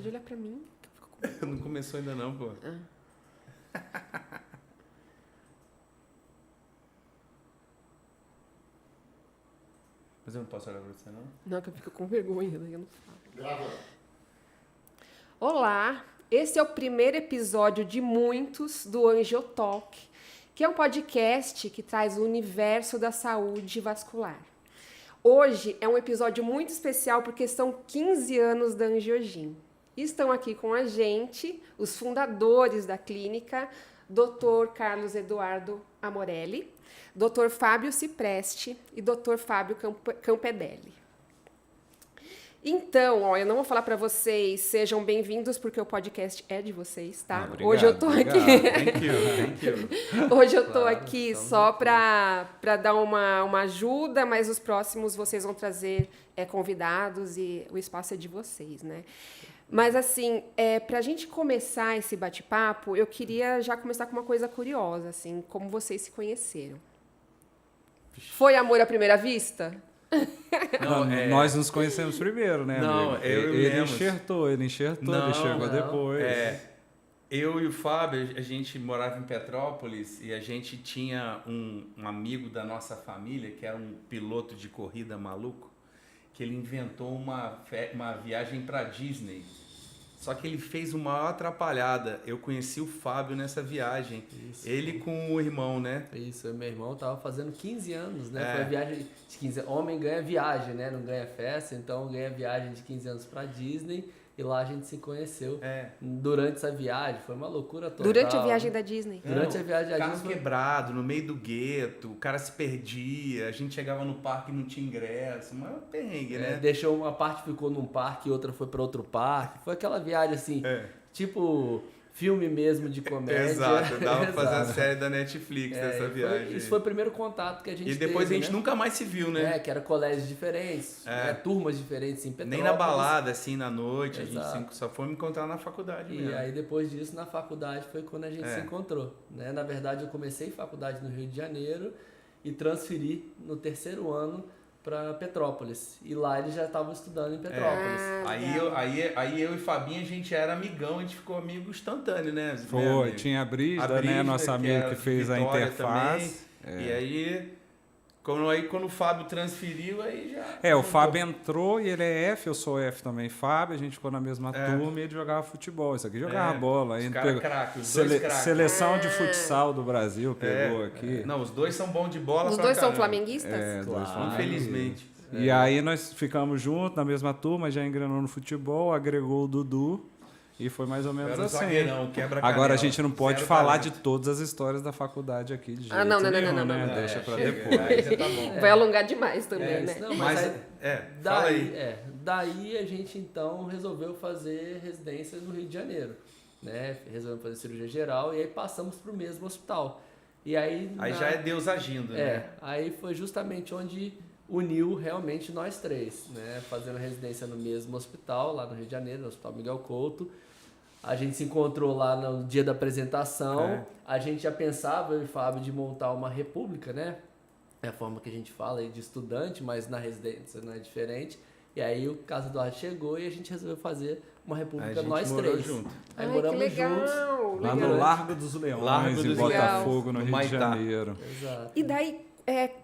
de olhar pra mim. Não começou ainda não, pô. Mas eu não posso olhar pra você, não? Não, que eu fico com vergonha, daí eu não falo. Grava. Olá, esse é o primeiro episódio de muitos do Angel Talk, que é um podcast que traz o universo da saúde vascular. Hoje é um episódio muito especial porque são 15 anos da Angiogin. Estão aqui com a gente os fundadores da clínica, Dr. Carlos Eduardo Amorelli, Dr. Fábio Cipreste e Dr. Fábio Campedelli. Então, ó, eu não vou falar para vocês, sejam bem-vindos, porque o podcast é de vocês, tá? Obrigado, hoje eu tô aqui. Thank you. Hoje eu tô aqui só para dar uma ajuda, mas os próximos vocês vão trazer convidados e o espaço é de vocês, né? Mas assim, para a gente começar esse bate-papo, eu queria já começar com uma coisa curiosa, assim, como vocês se conheceram. Foi amor à primeira vista? Não, nós nos conhecemos primeiro, né, não, amigo? ele enxertou, ele chegou depois. Eu e o Fábio, a gente morava em Petrópolis e a gente tinha um amigo da nossa família, que era um piloto de corrida maluco, que ele inventou uma viagem para Disney. Só que ele fez uma maior atrapalhada. Eu conheci o Fábio nessa viagem. Isso. Ele com o irmão, né? Isso, meu irmão tava fazendo 15 anos, né? Foi a viagem de 15 anos. Homem ganha viagem, né? Não ganha festa, então ganha viagem de 15 anos pra Disney. E lá a gente se conheceu durante essa viagem. Foi uma loucura total. Durante a viagem da Disney. Durante a viagem da carro Disney. Quebrado, no meio do gueto, o cara se perdia, a gente chegava no parque e não tinha ingresso. Mas é um perrengue, né? Deixou uma parte ficou num parque e outra foi para outro parque. Foi aquela viagem assim, tipo filme mesmo de comédia. Exato, dava pra fazer a série da Netflix dessa viagem. Isso foi o primeiro contato que a gente teve. E depois a gente nunca mais se viu, né? Que era colégios diferentes, turmas diferentes em Petrópolis. Nem na balada, assim, na noite, Exato. A gente só foi me encontrar na faculdade mesmo. E aí depois disso, na faculdade, foi quando a gente se encontrou. Né? Na verdade, eu comecei faculdade no Rio de Janeiro e transferi no terceiro ano para Petrópolis. E lá eles já estavam estudando em Petrópolis. Aí eu e Fabinho, a gente era amigão, a gente ficou amigo instantâneo, né? Foi, tinha a Brígida, né? Nossa amiga que fez a interface. E aí, quando o Fábio transferiu, aí já... O Fábio entrou e ele é F, eu sou F também, Fábio, a gente ficou na mesma turma e ele jogava futebol. Isso aqui jogava bola. Os caras craques, os dois craques. Seleção de futsal do Brasil pegou aqui. Não, os dois são bons de bola. Os dois são flamenguistas? Claro. Infelizmente. E aí nós ficamos juntos na mesma turma, já engrenou no futebol, agregou o Dudu. E foi mais ou menos assim. Zagueirão, agora a gente não pode falar de todas as histórias da faculdade aqui de jeito não. Deixa pra depois. Já tá bom. Vai alongar demais também, né? Não, fala aí. Daí a gente então resolveu fazer residência no Rio de Janeiro, né? Resolvemos fazer cirurgia geral e aí passamos pro mesmo hospital. E aí já é Deus agindo, né? Aí foi justamente onde uniu realmente nós três, né? Fazendo residência no mesmo hospital, lá no Rio de Janeiro, no Hospital Miguel Couto. A gente se encontrou lá no dia da apresentação. A gente já pensava, eu e o Fábio, de montar uma república, né? É a forma que a gente fala aí de estudante, mas na residência não é diferente. E aí o Carlos Eduardo chegou e a gente resolveu fazer uma república nós três. Junto. Aí moramos juntos. Lá no Largo dos Leões, em Botafogo, no Rio de Janeiro. Exato. E daí,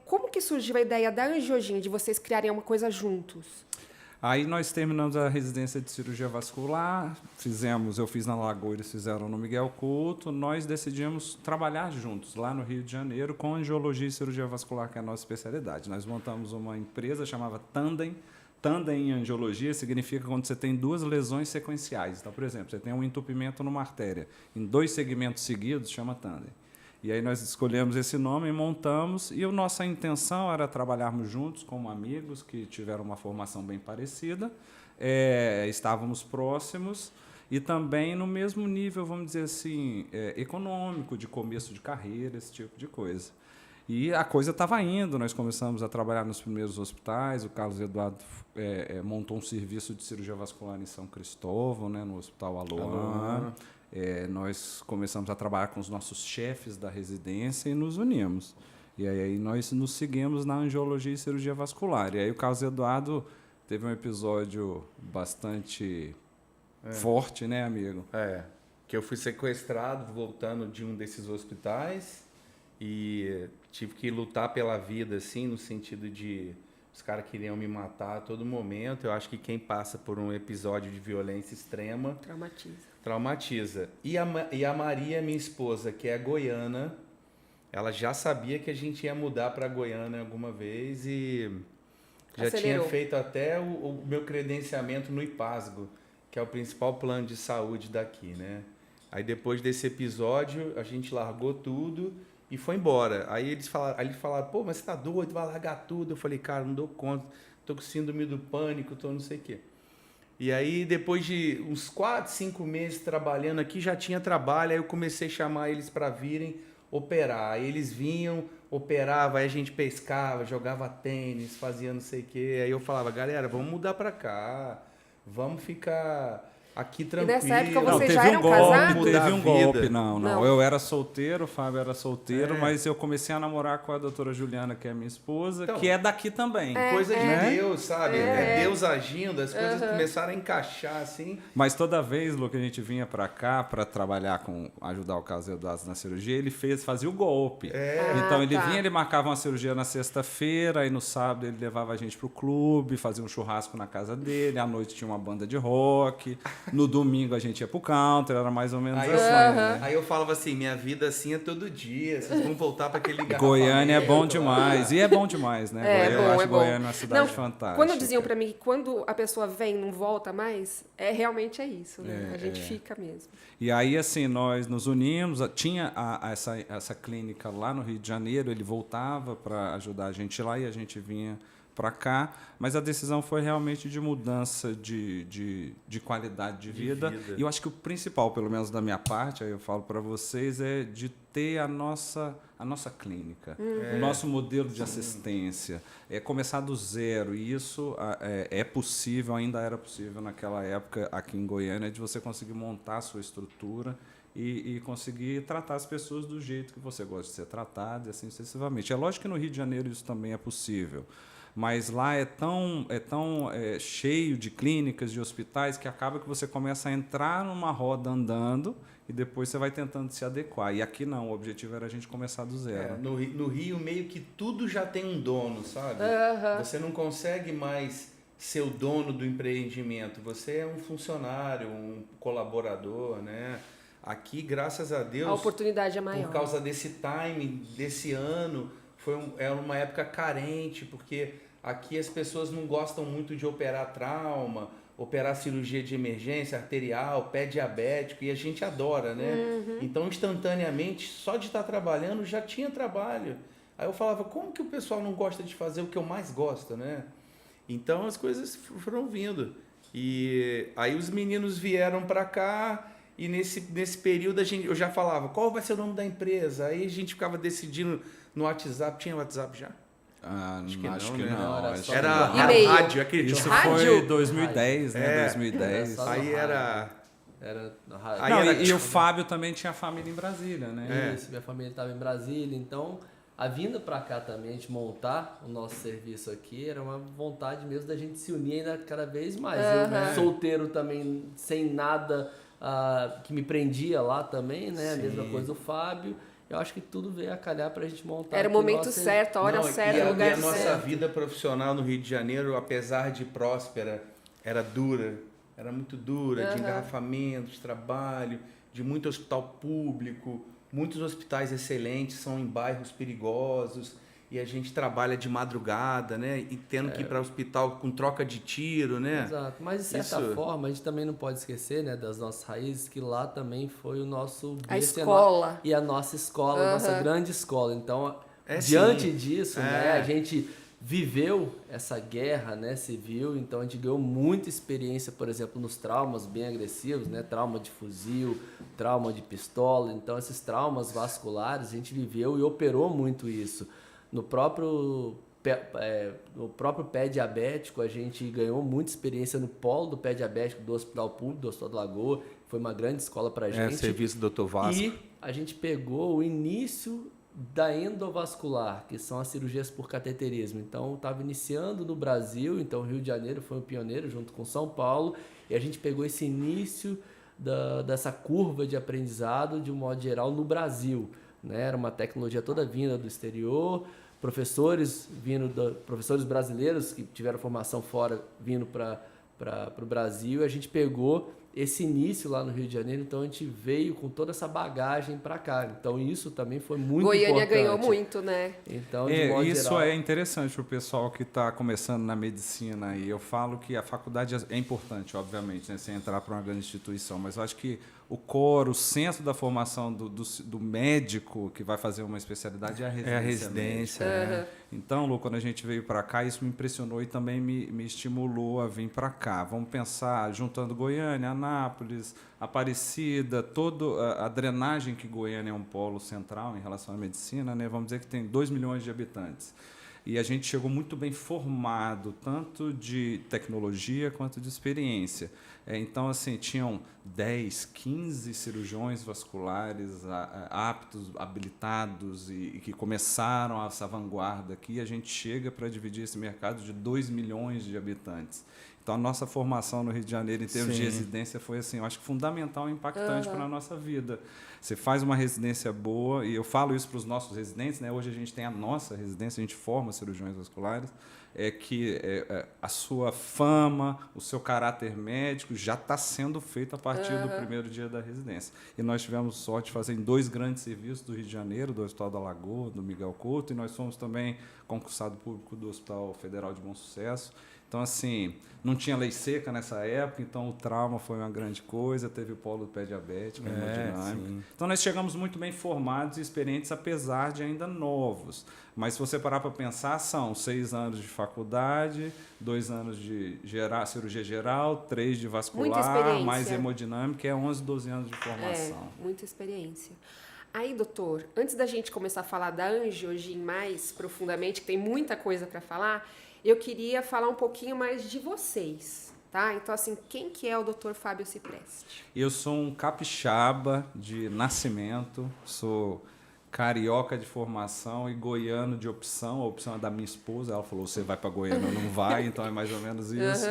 como que surgiu a ideia da Angiogin, de vocês criarem uma coisa juntos? Aí nós terminamos a residência de cirurgia vascular, eu fiz na Lagoa, eles fizeram no Miguel Couto, nós decidimos trabalhar juntos lá no Rio de Janeiro com angiologia e cirurgia vascular, que é a nossa especialidade. Nós montamos uma empresa chamada Tandem. Tandem em angiologia significa quando você tem duas lesões sequenciais. Então, por exemplo, você tem um entupimento numa artéria, em 2 segmentos seguidos, chama Tandem. E aí nós escolhemos esse nome e montamos, e a nossa intenção era trabalharmos juntos como amigos que tiveram uma formação bem parecida, estávamos próximos e também no mesmo nível, vamos dizer assim, econômico, de começo de carreira, esse tipo de coisa. E a coisa estava indo, nós começamos a trabalhar nos primeiros hospitais, o Carlos Eduardo montou um serviço de cirurgia vascular em São Cristóvão, né, no Hospital Aloan. Nós começamos a trabalhar com os nossos chefes da residência e nos unimos. E aí nós nos seguimos na angiologia e cirurgia vascular. E aí o Carlos Eduardo teve um episódio bastante forte, né, amigo? Que eu fui sequestrado voltando de um desses hospitais e tive que lutar pela vida, assim, no sentido de os caras queriam me matar a todo momento. Eu acho que quem passa por um episódio de violência extrema traumatiza. E a Maria, minha esposa, que é goiana, ela já sabia que a gente ia mudar para Goiânia alguma vez e já tinha feito até o meu credenciamento no IPASGO, que é o principal plano de saúde daqui, né? Aí depois desse episódio, a gente largou tudo e foi embora. Aí eles falaram, pô, mas você tá doido, vai largar tudo. Eu falei, cara, não dou conta, tô com síndrome do pânico, tô não sei o quê. E aí, depois de uns 4, 5 meses trabalhando aqui, já tinha trabalho, aí eu comecei a chamar eles para virem operar. Aí eles vinham, operava, aí a gente pescava, jogava tênis, fazia não sei o quê. Aí eu falava, galera, vamos mudar para cá, vamos ficar aqui tranquilo. E nessa época vocês teve já eram casados? Teve um golpe, Não. não. Eu era solteiro, o Fábio era solteiro, mas eu comecei a namorar com a doutora Juliana, que é minha esposa, que é daqui também. Coisa de Deus, sabe? É Deus agindo, as coisas começaram a encaixar, assim. Mas toda vez, Lu, que a gente vinha pra cá pra trabalhar ajudar o Carlos Eduardo na cirurgia, ele fazia o golpe. Então ele vinha, ele marcava uma cirurgia na sexta-feira, aí no sábado ele levava a gente pro clube, fazia um churrasco na casa dele, à noite tinha uma banda de rock, no domingo a gente ia pro country, era mais ou menos assim. Né? Aí eu falava assim, minha vida assim é todo dia, vocês vão voltar para aquele garrafamento. Goiânia é bom demais, e é bom demais, né? Eu acho Goiânia uma cidade fantástica. Quando diziam para mim que quando a pessoa vem não volta mais, realmente é isso, né? A gente fica mesmo. E aí, assim, nós nos unimos, tinha essa clínica lá no Rio de Janeiro, ele voltava para ajudar a gente lá e a gente vinha para cá, mas a decisão foi realmente de mudança de qualidade de vida. E eu acho que o principal, pelo menos da minha parte, aí eu falo para vocês, é de ter a nossa clínica, o nosso modelo de assistência, começar do zero. E isso é possível, ainda era possível naquela época aqui em Goiânia, de você conseguir montar a sua estrutura e conseguir tratar as pessoas do jeito que você gosta de ser tratado e assim sucessivamente. É lógico que no Rio de Janeiro isso também é possível, mas lá é tão cheio de clínicas, de hospitais, que acaba que você começa a entrar numa roda andando e depois você vai tentando se adequar. E aqui não, o objetivo era a gente começar do zero. No Rio, meio que tudo já tem um dono, sabe? Você não consegue mais ser o dono do empreendimento, você é um funcionário, um colaborador, né? Aqui, graças a Deus, a oportunidade é maior. Por causa desse time, desse ano, era uma época carente, porque aqui as pessoas não gostam muito de operar trauma, operar cirurgia de emergência arterial, pé diabético, e a gente adora, né? Então, instantaneamente, só de estar trabalhando, já tinha trabalho. Aí eu falava, como que o pessoal não gosta de fazer o que eu mais gosto, né? Então, as coisas foram vindo. E aí os meninos vieram para cá, e nesse período eu já falava, qual vai ser o nome da empresa? Aí a gente ficava decidindo no WhatsApp. Tinha WhatsApp já? Acho que não. Era rádio, acredito. Isso foi 2010, né? 2010. Aí era... E o Fábio também tinha família em Brasília, né? Isso, minha família estava em Brasília, então a vinda para cá também, de montar o nosso serviço aqui, era uma vontade mesmo da gente se unir ainda cada vez mais. Eu, solteiro também, sem nada que me prendia lá também, né? Sim. A mesma coisa o Fábio. Eu acho que tudo veio a calhar para a gente montar. Era o momento certo, a hora certa, o lugar certo. E a nossa vida profissional no Rio de Janeiro, apesar de próspera, era dura. Era muito dura, de engarrafamento, de trabalho, de muito hospital público. Muitos hospitais excelentes são em bairros perigosos. E a gente trabalha de madrugada, né? E tendo que ir para o hospital com troca de tiro, né? Exato. Mas, de certa forma, a gente também não pode esquecer, né, das nossas raízes, que lá também foi o nosso... A escola. E a nossa escola, a nossa grande escola. Então, diante disso, né, a gente viveu essa guerra, né, civil. Então, a gente ganhou muita experiência, por exemplo, nos traumas bem agressivos, né? Trauma de fuzil, trauma de pistola. Então, esses traumas vasculares, a gente viveu e operou muito isso. No próprio pé diabético, a gente ganhou muita experiência no polo do pé diabético do Hospital Público, do Hospital da Lagoa. Foi uma grande escola pra gente. Serviço do Dr. Vasco. E a gente pegou o início da endovascular, que são as cirurgias por cateterismo. Então, estava iniciando no Brasil, então Rio de Janeiro foi um pioneiro junto com São Paulo. E a gente pegou esse início dessa curva de aprendizado, de um modo geral, no Brasil, né? Era uma tecnologia toda vinda do exterior, professores brasileiros que tiveram formação fora vindo para o Brasil, e a gente pegou esse início lá no Rio de Janeiro, então a gente veio com toda essa bagagem para cá. Então isso também foi muito Goiânia importante. ganhou muito, né? Então, de modo isso geral, é interessante para o pessoal que está começando na medicina. E eu falo que a faculdade é importante, obviamente, né, sem entrar para uma grande instituição, mas eu acho que o core, o centro da formação do médico que vai fazer uma especialidade é a residência. É a residência. Uhum. Então, Lu, quando a gente veio para cá, isso me impressionou e também me estimulou a vir para cá. Vamos pensar, juntando Goiânia, Anápolis, Aparecida, toda a drenagem que Goiânia é um polo central em relação à medicina, né? Vamos dizer que tem 2 milhões de habitantes. E a gente chegou muito bem formado, tanto de tecnologia quanto de experiência. Então, assim, tinham 10, 15 cirurgiões vasculares aptos, habilitados e que começaram essa vanguarda aqui. A gente chega para dividir esse mercado de 2 milhões de habitantes. Então, a nossa formação no Rio de Janeiro, em termos de residência, foi, assim, eu acho que fundamental e impactante para a nossa vida. Você faz uma residência boa, e eu falo isso para os nossos residentes, né? Hoje a gente tem a nossa residência, a gente forma cirurgiões vasculares, a sua fama, o seu caráter médico já está sendo feito a partir do primeiro dia da residência. E nós tivemos sorte de fazer em 2 grandes serviços do Rio de Janeiro, do Hospital da Lagoa, do Miguel Couto, e nós fomos também concursado público do Hospital Federal de Bom Sucesso. Então, assim, não tinha lei seca nessa época, então o trauma foi uma grande coisa, teve o polo do pé diabético, hemodinâmica. Então, nós chegamos muito bem formados e experientes, apesar de ainda novos. Mas, se você parar para pensar, são 6 anos de faculdade, 2 anos de cirurgia geral, 3 de vascular, mais hemodinâmica, 11, 12 anos de formação. Muita experiência. Aí, doutor, antes da gente começar a falar da angiologia mais profundamente, que tem muita coisa para falar, eu queria falar um pouquinho mais de vocês, tá? Então, assim, quem que é o Dr. Fábio Cipreste? Eu sou um capixaba de nascimento, sou carioca de formação e goiano de opção. A opção é da minha esposa, ela falou, você vai para Goiânia ou não vai, então é mais ou menos isso.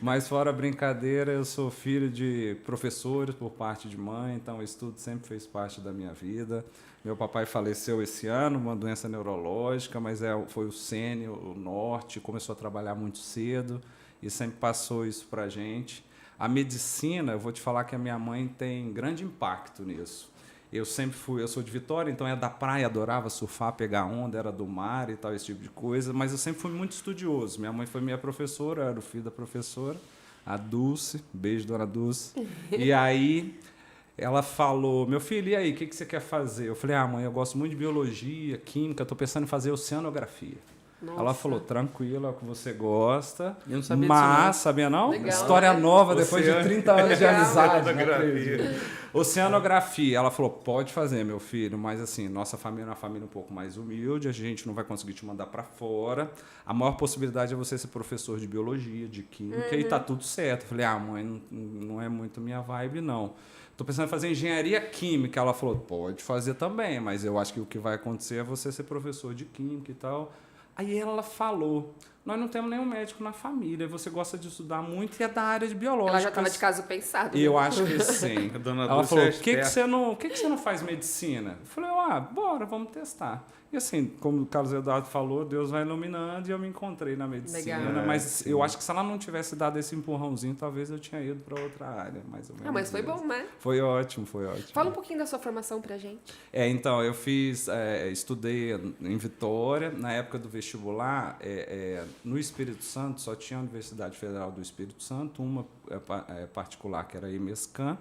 Mas fora a brincadeira, eu sou filho de professores por parte de mãe, então o estudo sempre fez parte da minha vida. Meu papai faleceu esse ano, uma doença neurológica, mas foi o sênior, o norte, começou a trabalhar muito cedo e sempre passou isso para a gente. A medicina, eu vou te falar que a minha mãe tem grande impacto nisso. Eu sou de Vitória, então é da praia, adorava surfar, pegar onda, era do mar e tal, esse tipo de coisa, mas eu sempre fui muito estudioso. Minha mãe foi minha professora, eu era o filho da professora, a Dulce, beijo, dona Dulce. E aí ela falou, meu filho, e aí, o que você quer fazer? Eu falei, mãe, eu gosto muito de biologia, química, estou pensando em fazer oceanografia. Nossa. Ela falou, tranquilo, é o que você gosta. Eu não sabia mas, disso, não. sabia não? Legal, História nova, depois de 30 anos de amizade. Oceanografia. Oceanografia. Ela falou, pode fazer, meu filho, mas assim, nossa família é uma família um pouco mais humilde, a gente não vai conseguir te mandar para fora. A maior possibilidade é você ser professor de biologia, de química, e tá tudo certo. Eu falei, mãe, não é muito minha vibe, não. Estou pensando em fazer engenharia química. Ela falou, pode fazer também, mas eu acho que o que vai acontecer é você ser professor de química e tal. Aí ela falou, nós não temos nenhum médico na família, você gosta de estudar muito e é da área de biológica. Ela já estava de caso pensado. Eu acho que sim. A dona Ela Dulce falou, é por que você não faz medicina? Eu falei, bora, vamos testar. E assim, como o Carlos Eduardo falou, Deus vai iluminando e eu me encontrei na medicina. Legal. Mas eu acho que se ela não tivesse dado esse empurrãozinho, talvez eu tinha ido para outra área, mais ou menos. Mas foi bom, né? Foi ótimo. Fala um pouquinho da sua formação pra gente. Então, eu estudei em Vitória, na época do vestibular, no Espírito Santo, só tinha a Universidade Federal do Espírito Santo, uma particular, que era a EMESCAN,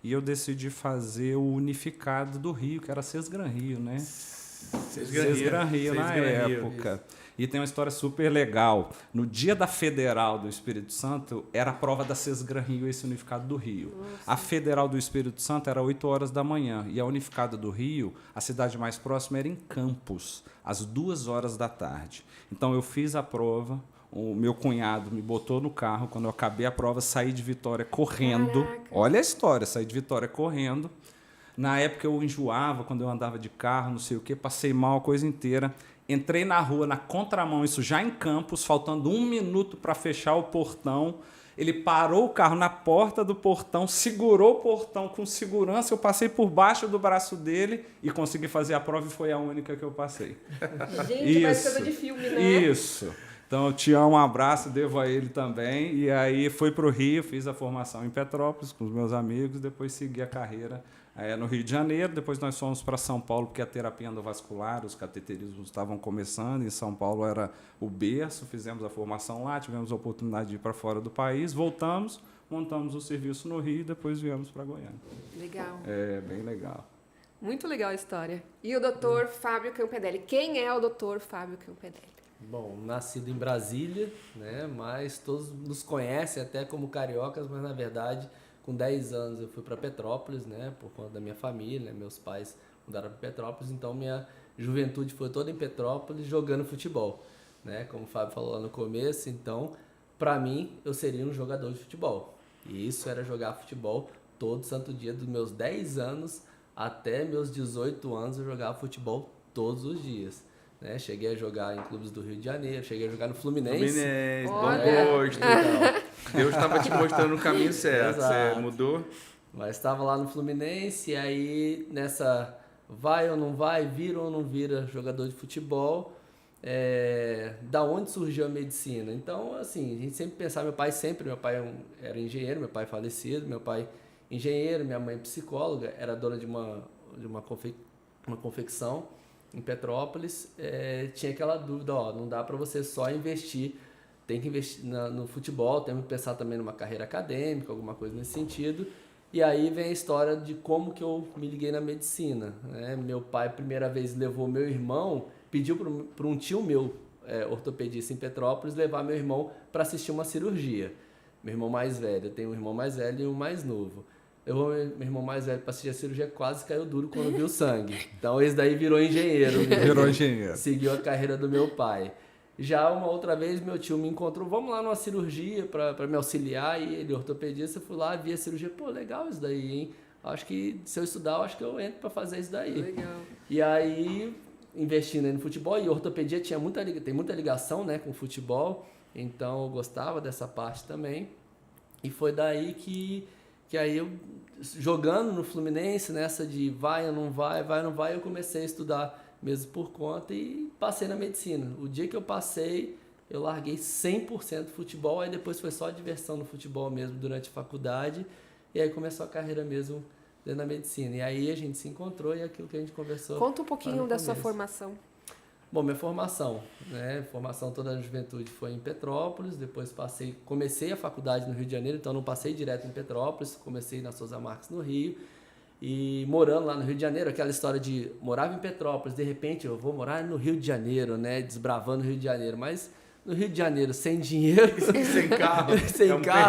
e eu decidi fazer o unificado do Rio, que era Sesgran Rio, né? Sesgran Rio na época. E tem uma história super legal. No dia da Federal do Espírito Santo, era a prova da Sesgran Rio, esse unificado do Rio. Nossa. A Federal do Espírito Santo era 8 horas da manhã. E a unificada do Rio, a cidade mais próxima era em Campos, às 2 horas da tarde. Então, eu fiz a prova. O meu cunhado me botou no carro. Quando eu acabei a prova, saí de Vitória correndo. Caraca. Olha a história, saí de Vitória correndo. Na época eu enjoava quando eu andava de carro, não sei o quê, passei mal a coisa inteira. Entrei na rua, na contramão, isso já em Campos, faltando 1 minuto para fechar o portão. Ele parou o carro na porta do portão, segurou o portão com segurança, eu passei por baixo do braço dele e consegui fazer a prova e foi a única que eu passei. Gente, parece coisa de filme, né? Isso. Então, eu te amo, um abraço, devo a ele também. E aí, fui para o Rio, fiz a formação em Petrópolis com os meus amigos, depois segui a carreira no Rio de Janeiro. Depois nós fomos para São Paulo, porque a terapia endovascular, os cateterismos estavam começando. Em São Paulo era o berço, fizemos a formação lá, tivemos a oportunidade de ir para fora do país, voltamos, montamos o serviço no Rio e depois viemos para Goiânia. Legal. É, bem legal. Muito legal a história. E o doutor Fábio Campedelli? Quem é o doutor Fábio Campedelli? Bom, nascido em Brasília, né? Mas todos nos conhecem até como cariocas, mas na verdade, com 10 anos eu fui para Petrópolis, né? Por conta da minha família, meus pais mudaram para Petrópolis, então minha juventude foi toda em Petrópolis jogando futebol, né? Como o Fábio falou lá no começo, então, para mim, eu seria um jogador de futebol. E isso era jogar futebol todo santo dia, dos meus 10 anos até meus 18 anos eu jogava futebol todos os dias. Né? Cheguei a jogar em clubes do Rio de Janeiro, cheguei a jogar no Fluminense. Bom gosto. Deus estava te mostrando o caminho certo. Exato. Você mudou? Mas estava lá no Fluminense e aí nessa vai ou não vai, vira ou não vira jogador de futebol, da onde surgiu a medicina? Então, assim, a gente sempre pensava, meu pai era engenheiro, meu pai falecido, meu pai engenheiro, minha mãe psicóloga, era dona de uma confecção em Petrópolis, tinha aquela dúvida, não dá para você só investir, tem que investir no futebol, tem que pensar também numa carreira acadêmica, alguma coisa nesse sentido. E aí vem a história de como que eu me liguei na medicina. Né? Meu pai, primeira vez, levou meu irmão, pediu para um tio meu, ortopedista em Petrópolis, levar meu irmão para assistir uma cirurgia. Meu irmão mais velho, eu tenho um irmão mais velho e um mais novo. Meu irmão mais velho para assistir a cirurgia quase caiu duro quando viu sangue. Então esse daí virou engenheiro. Virou engenheiro. Seguiu a carreira do meu pai. Já uma outra vez meu tio me encontrou, vamos lá numa cirurgia para me auxiliar, e ele ortopedista, eu fui lá, vi a cirurgia, pô, legal isso daí, hein? Acho que se eu estudar, acho que eu entro para fazer isso daí. Legal. E aí, investindo aí no futebol, e ortopedia tem muita ligação, né, com o futebol, então eu gostava dessa parte também. E foi daí que aí eu, jogando no Fluminense, nessa de vai ou não vai, eu comecei a estudar mesmo por conta e passei na medicina. O dia que eu passei, eu larguei 100% futebol, aí depois foi só diversão no futebol mesmo durante a faculdade, e aí começou a carreira mesmo dentro da medicina. E aí a gente se encontrou e aquilo que a gente conversou. Conta um pouquinho da sua formação. Bom, minha formação, né? Formação toda na juventude foi em Petrópolis, depois comecei a faculdade no Rio de Janeiro, então não passei direto em Petrópolis, comecei na Souza Marques no Rio, e morando lá no Rio de Janeiro, aquela história de morava em Petrópolis, de repente eu vou morar no Rio de Janeiro, né? Desbravando o Rio de Janeiro, mas no Rio de Janeiro, sem dinheiro, sem carro,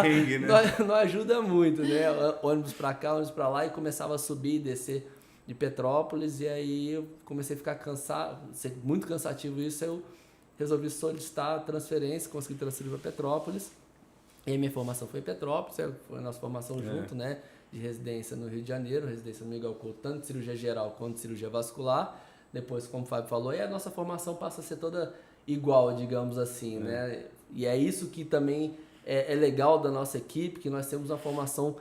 perrengue, né? Não ajuda muito, né? Ônibus pra cá, ônibus pra lá, e começava a subir e descer de Petrópolis, e aí eu comecei a ficar cansado, muito cansativo isso, eu resolvi solicitar a transferência, consegui transferir para Petrópolis, e a minha formação foi em Petrópolis, foi a nossa formação junto, né, de residência no Rio de Janeiro, residência no Miguel Couto, tanto de cirurgia geral quanto de cirurgia vascular. Depois, como o Fábio falou, e a nossa formação passa a ser toda igual, digamos assim, né, e é isso que também é legal da nossa equipe, que nós temos uma formação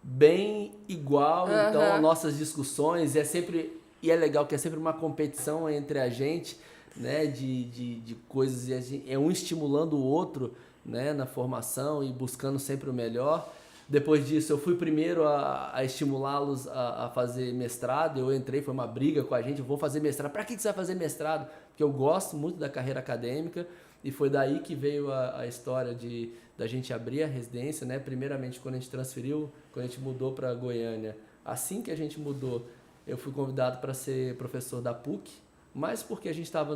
bem igual, então nossas discussões e é legal que é sempre uma competição entre a gente, né, de coisas, e é um estimulando o outro, né, na formação e buscando sempre o melhor. Depois disso eu fui primeiro a estimulá-los a fazer mestrado, eu entrei, foi uma briga com a gente, eu vou fazer mestrado. Para que você vai fazer mestrado? Porque eu gosto muito da carreira acadêmica, e foi daí que veio a história da gente abrir a residência, né? Primeiramente quando a gente mudou para Goiânia. Assim que a gente mudou, eu fui convidado para ser professor da PUC, mas porque a gente estava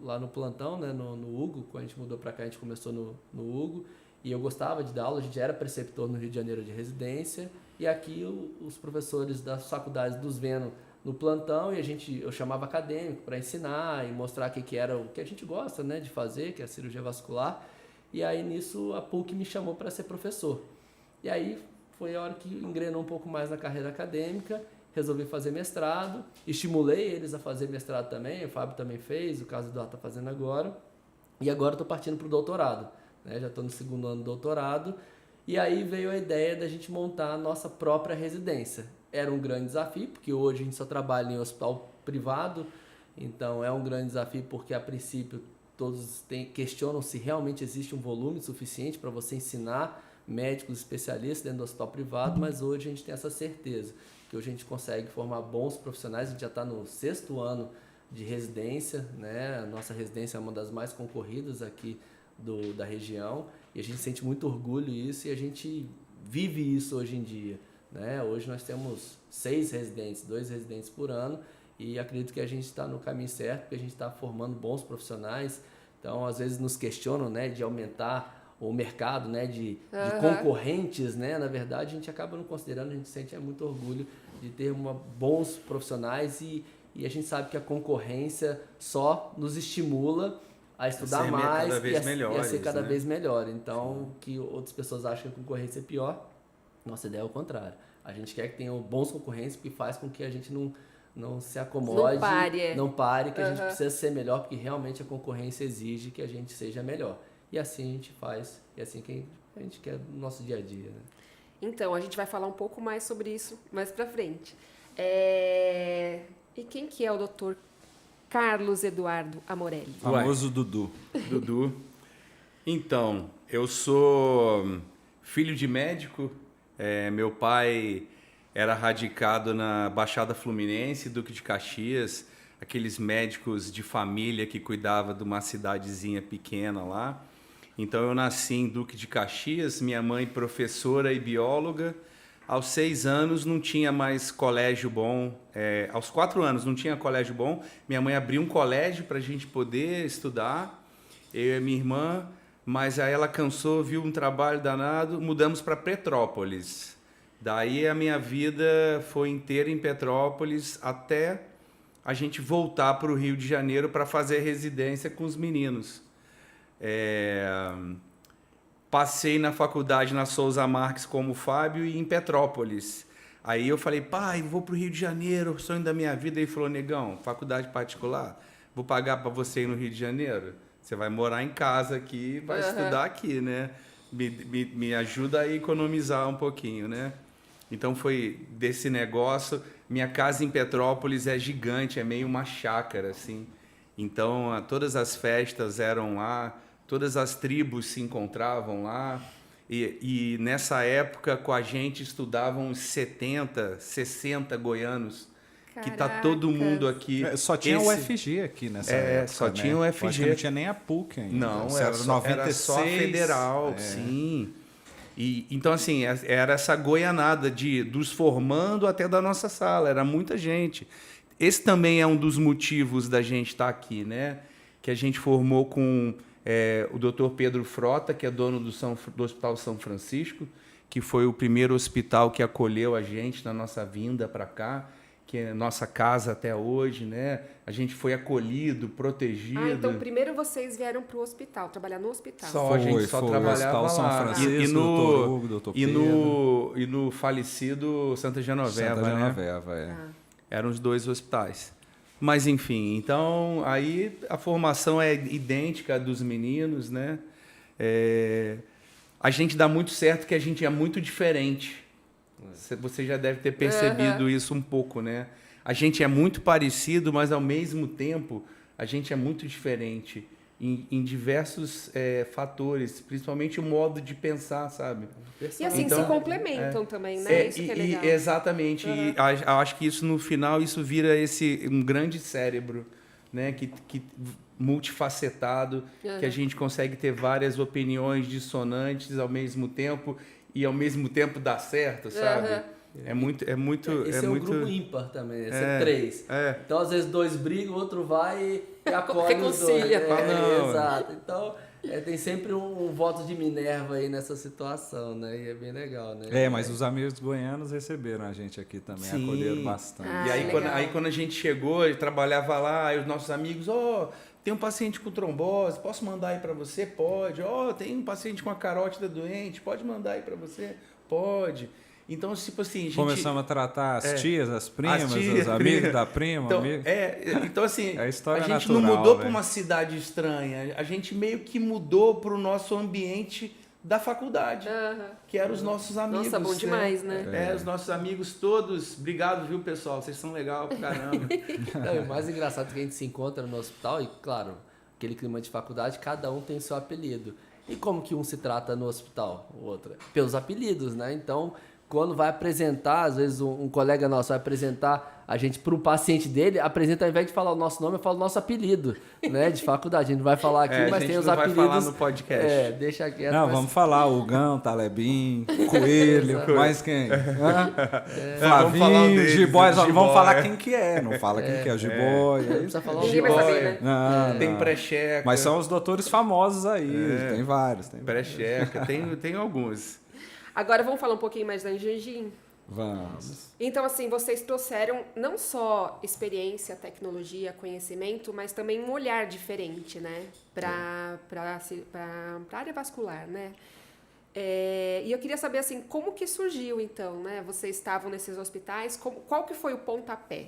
lá no plantão, né? no Hugo, quando a gente mudou para cá, a gente começou no Hugo, e eu gostava de dar aula, a gente era preceptor no Rio de Janeiro de residência, e aqui os professores das faculdades nos vendo no plantão, e eu chamava acadêmico para ensinar e mostrar o que era o que a gente gosta, né, de fazer, que é a cirurgia vascular. E aí nisso a PUC me chamou para ser professor. E aí foi a hora que engrenou um pouco mais na carreira acadêmica, resolvi fazer mestrado, estimulei eles a fazer mestrado também, o Fábio também fez, o caso do está fazendo agora, e agora estou partindo para o doutorado, né? Já estou no 2º ano do doutorado, E aí veio a ideia da gente montar a nossa própria residência. Era um grande desafio, porque hoje a gente só trabalha em hospital privado, então é um grande desafio porque, a princípio, todos questionam se realmente existe um volume suficiente para você ensinar médicos especialistas dentro do hospital privado, mas hoje a gente tem essa certeza, que hoje a gente consegue formar bons profissionais. A gente já está no 6º ano de residência, né? A nossa residência é uma das mais concorridas aqui da região, e a gente sente muito orgulho nisso, e a gente vive isso hoje em dia, né? Hoje nós temos 6 residentes, 2 residentes por ano, e acredito que a gente está no caminho certo, porque a gente está formando bons profissionais. Então, às vezes nos questionam, né, de aumentar o mercado, né, de concorrentes, né? Na verdade, a gente acaba não considerando, a gente sente muito orgulho de ter bons profissionais, e a gente sabe que a concorrência só nos estimula a estudar mais e a ser cada vez melhor. Então, que outras pessoas acham que a concorrência é pior, nossa ideia é o contrário. A gente quer que tenham bons concorrentes, porque faz com que a gente não se acomode, não pare, que a gente precisa ser melhor, porque realmente a concorrência exige que a gente seja melhor. E assim a gente faz, e assim que a gente quer no nosso dia a dia, né? Então, a gente vai falar um pouco mais sobre isso mais pra frente. E quem que é o Dr. Carlos Eduardo Amorelli? Famoso Dudu. Dudu. Então, eu sou filho de médico. Meu pai era radicado na Baixada Fluminense, Duque de Caxias, aqueles médicos de família que cuidavam de uma cidadezinha pequena lá. Então, eu nasci em Duque de Caxias, minha mãe professora e bióloga. Aos 6 anos não tinha mais colégio bom. Aos 4 anos não tinha colégio bom. Minha mãe abriu um colégio para a gente poder estudar, eu e minha irmã, mas aí ela cansou, viu um trabalho danado, mudamos para Petrópolis. Daí a minha vida foi inteira em Petrópolis até a gente voltar para o Rio de Janeiro para fazer residência com os meninos. Passei na faculdade na Souza Marques como Fábio e em Petrópolis. Aí eu falei, pai, vou para o Rio de Janeiro, sonho da minha vida. Ele falou, negão, faculdade particular, vou pagar para você ir no Rio de Janeiro? Você vai morar em casa aqui, vai estudar aqui, né? Me ajuda a economizar um pouquinho, né? Então foi desse negócio. Minha casa em Petrópolis é gigante, é meio uma chácara, assim. Então todas as festas eram lá, todas as tribos se encontravam lá, e nessa época com a gente estudavam uns 70, 60 goianos. Que tá todo mundo aqui. Só tinha o UFG aqui nessa época. Só tinha o UFG. Acho que não tinha nem a PUC ainda. Não, era 96, era só a federal, sim. E, então, assim, era essa goianada dos formando até da nossa sala, era muita gente. Esse também é um dos motivos da gente estar aqui, né? Que a gente formou com o Dr. Pedro Frota, que é dono do Hospital São Francisco, que foi o primeiro hospital que acolheu a gente na nossa vinda para cá, que é nossa casa até hoje, né? A gente foi acolhido, protegido. Então primeiro vocês vieram para o hospital, trabalhar no hospital. A gente só trabalhava lá. São Francisco, Dr. Hugo, Dr. Pedro. E no falecido Santa Genoveva, né? Eram os 2 hospitais. Mas, enfim, então, aí a formação é idêntica à dos meninos, né? A gente dá muito certo que a gente é muito diferente. Você já deve ter percebido isso um pouco, né? A gente é muito parecido, mas ao mesmo tempo a gente é muito diferente em diversos fatores, principalmente o modo de pensar, sabe? E assim, se complementam também, né? Isso que é legal. Exatamente. E acho que isso, no final, isso vira um grande cérebro, né? Que multifacetado, que a gente consegue ter várias opiniões dissonantes ao mesmo tempo, e ao mesmo tempo dá certo, sabe? É muito. Esse é um grupo ímpar também, esse é 3. Então, às vezes, 2 brigam, o outro vai e acolhe os 2. Exato. Então, tem sempre um voto de Minerva aí nessa situação, né? E é bem legal, né? Mas os amigos goianos receberam a gente aqui também, acolheram bastante. E aí, quando a gente chegou, ele trabalhava lá, aí os nossos amigos, tem um paciente com trombose, posso mandar aí para você? Pode. Tem um paciente com a carótida doente, pode mandar aí para você? Pode. Então, tipo assim, a gente... Começamos a tratar as tias, as primas, os amigos da prima. Então, então assim, a gente natural, não mudou para uma cidade estranha, a gente meio que mudou para o nosso ambiente da faculdade, que eram os nossos amigos. Nossa, bom demais, né? Os nossos amigos todos. Obrigado, viu, pessoal? Vocês são legal pra caramba. Não, o mais engraçado é que a gente se encontra no hospital e, claro, aquele clima de faculdade, cada um tem seu apelido. E como que um se trata no hospital, o outro? Pelos apelidos, né? Então, quando vai apresentar, às vezes um colega nosso vai apresentar a gente para um paciente dele, apresenta, ao invés de falar o nosso nome, eu falo o nosso apelido, né? De faculdade. A gente não vai falar aqui, mas tem os apelidos. Vai falar no podcast. Deixa quieto. Não, vamos falar Hugão, Talebim, Coelho, mais quem? Flavinho, Jiboia, vamos falar quem que é, não fala quem que é o Jiboia. Não precisa falar o Ninguém vai saber, né? Não, Tem não. pré-checa. Mas são os doutores famosos aí, tem vários. Pré-checa, tem alguns. Agora vamos falar um pouquinho mais da Anjangin. Vamos. Então, assim, vocês trouxeram não só experiência, tecnologia, conhecimento, mas também um olhar diferente, né? Para a área vascular, né? E eu queria saber, assim, como que surgiu, então, né? Vocês estavam nesses hospitais, qual que foi o pontapé?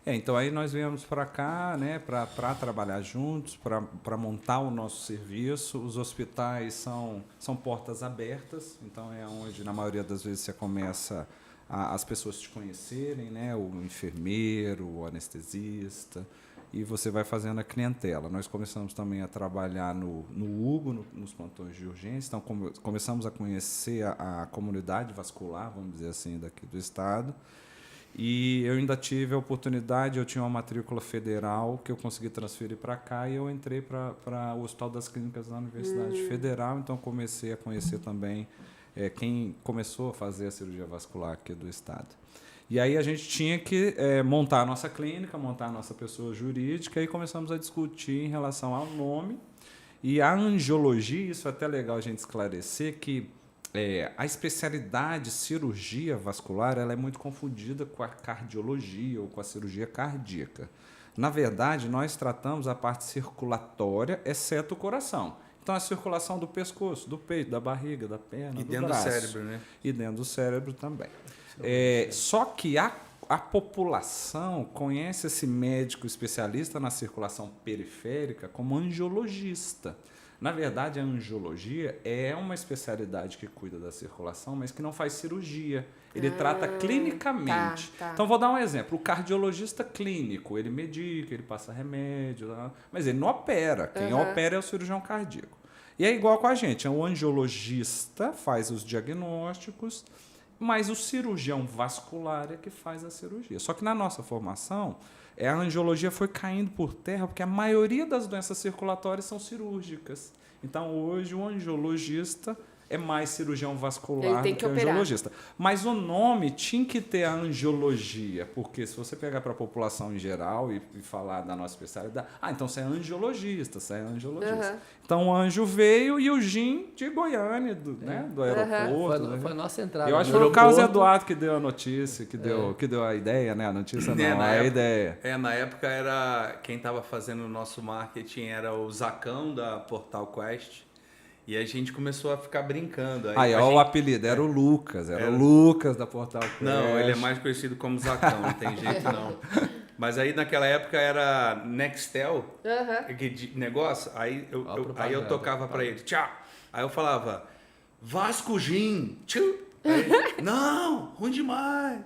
Então aí nós viemos para cá, né, para trabalhar juntos, para montar o nosso serviço. Os hospitais são portas abertas, então é onde na maioria das vezes você começa as pessoas te conhecerem, né, o enfermeiro, o anestesista, e você vai fazendo a clientela. Nós começamos também a trabalhar no Hugo, nos plantões de urgência, então começamos a conhecer a comunidade vascular, vamos dizer assim, daqui do estado. E eu ainda tive a oportunidade, eu tinha uma matrícula federal que eu consegui transferir para cá e eu entrei para o Hospital das Clínicas da Universidade Federal, então comecei a conhecer também quem começou a fazer a cirurgia vascular aqui do estado. E aí a gente tinha que montar a nossa clínica, montar a nossa pessoa jurídica e começamos a discutir em relação ao nome e a angiologia. Isso é até legal a gente esclarecer que a especialidade cirurgia vascular ela é muito confundida com a cardiologia ou com a cirurgia cardíaca. Na verdade, nós tratamos a parte circulatória, exceto o coração. Então, a circulação do pescoço, do peito, da barriga, da perna, e do dentro braço. do cérebro, né? E dentro do cérebro também. Só que a população conhece esse médico especialista na circulação periférica como angiologista. Na verdade, a angiologia é uma especialidade que cuida da circulação, mas que não faz cirurgia. Ele trata clinicamente. Tá. Então, vou dar um exemplo. O cardiologista clínico, ele medica, ele passa remédio, mas ele não opera. Quem opera é o cirurgião cardíaco. E é igual com a gente. O angiologista faz os diagnósticos, mas o cirurgião vascular é que faz a cirurgia. Só que na nossa formação, a angiologia foi caindo por terra porque a maioria das doenças circulatórias são cirúrgicas. Então, hoje, o angiologista é mais cirurgião vascular do que o angiologista. Mas o nome tinha que ter a angiologia, porque se você pegar para a população em geral e falar da nossa especialidade, então você é angiologista, você é angiologista. Então, o anjo veio e o Gin de Goiânia, do aeroporto. Foi a nossa entrada. Eu acho que foi o Carlos Eduardo que deu a notícia, que deu a ideia, né? A notícia não, a ideia. Na época, quem estava fazendo o nosso marketing era o Zacão da Portal Quest. E a gente começou a ficar brincando. O apelido era o Lucas, o Lucas da Portal Quest. Não, ele é mais conhecido como Zacão, não tem jeito não. Mas aí naquela época era Nextel, que negócio, aí eu tocava pra ele, tchau. Aí eu falava, Vasco Gin, tchau. Aí, não, ruim demais.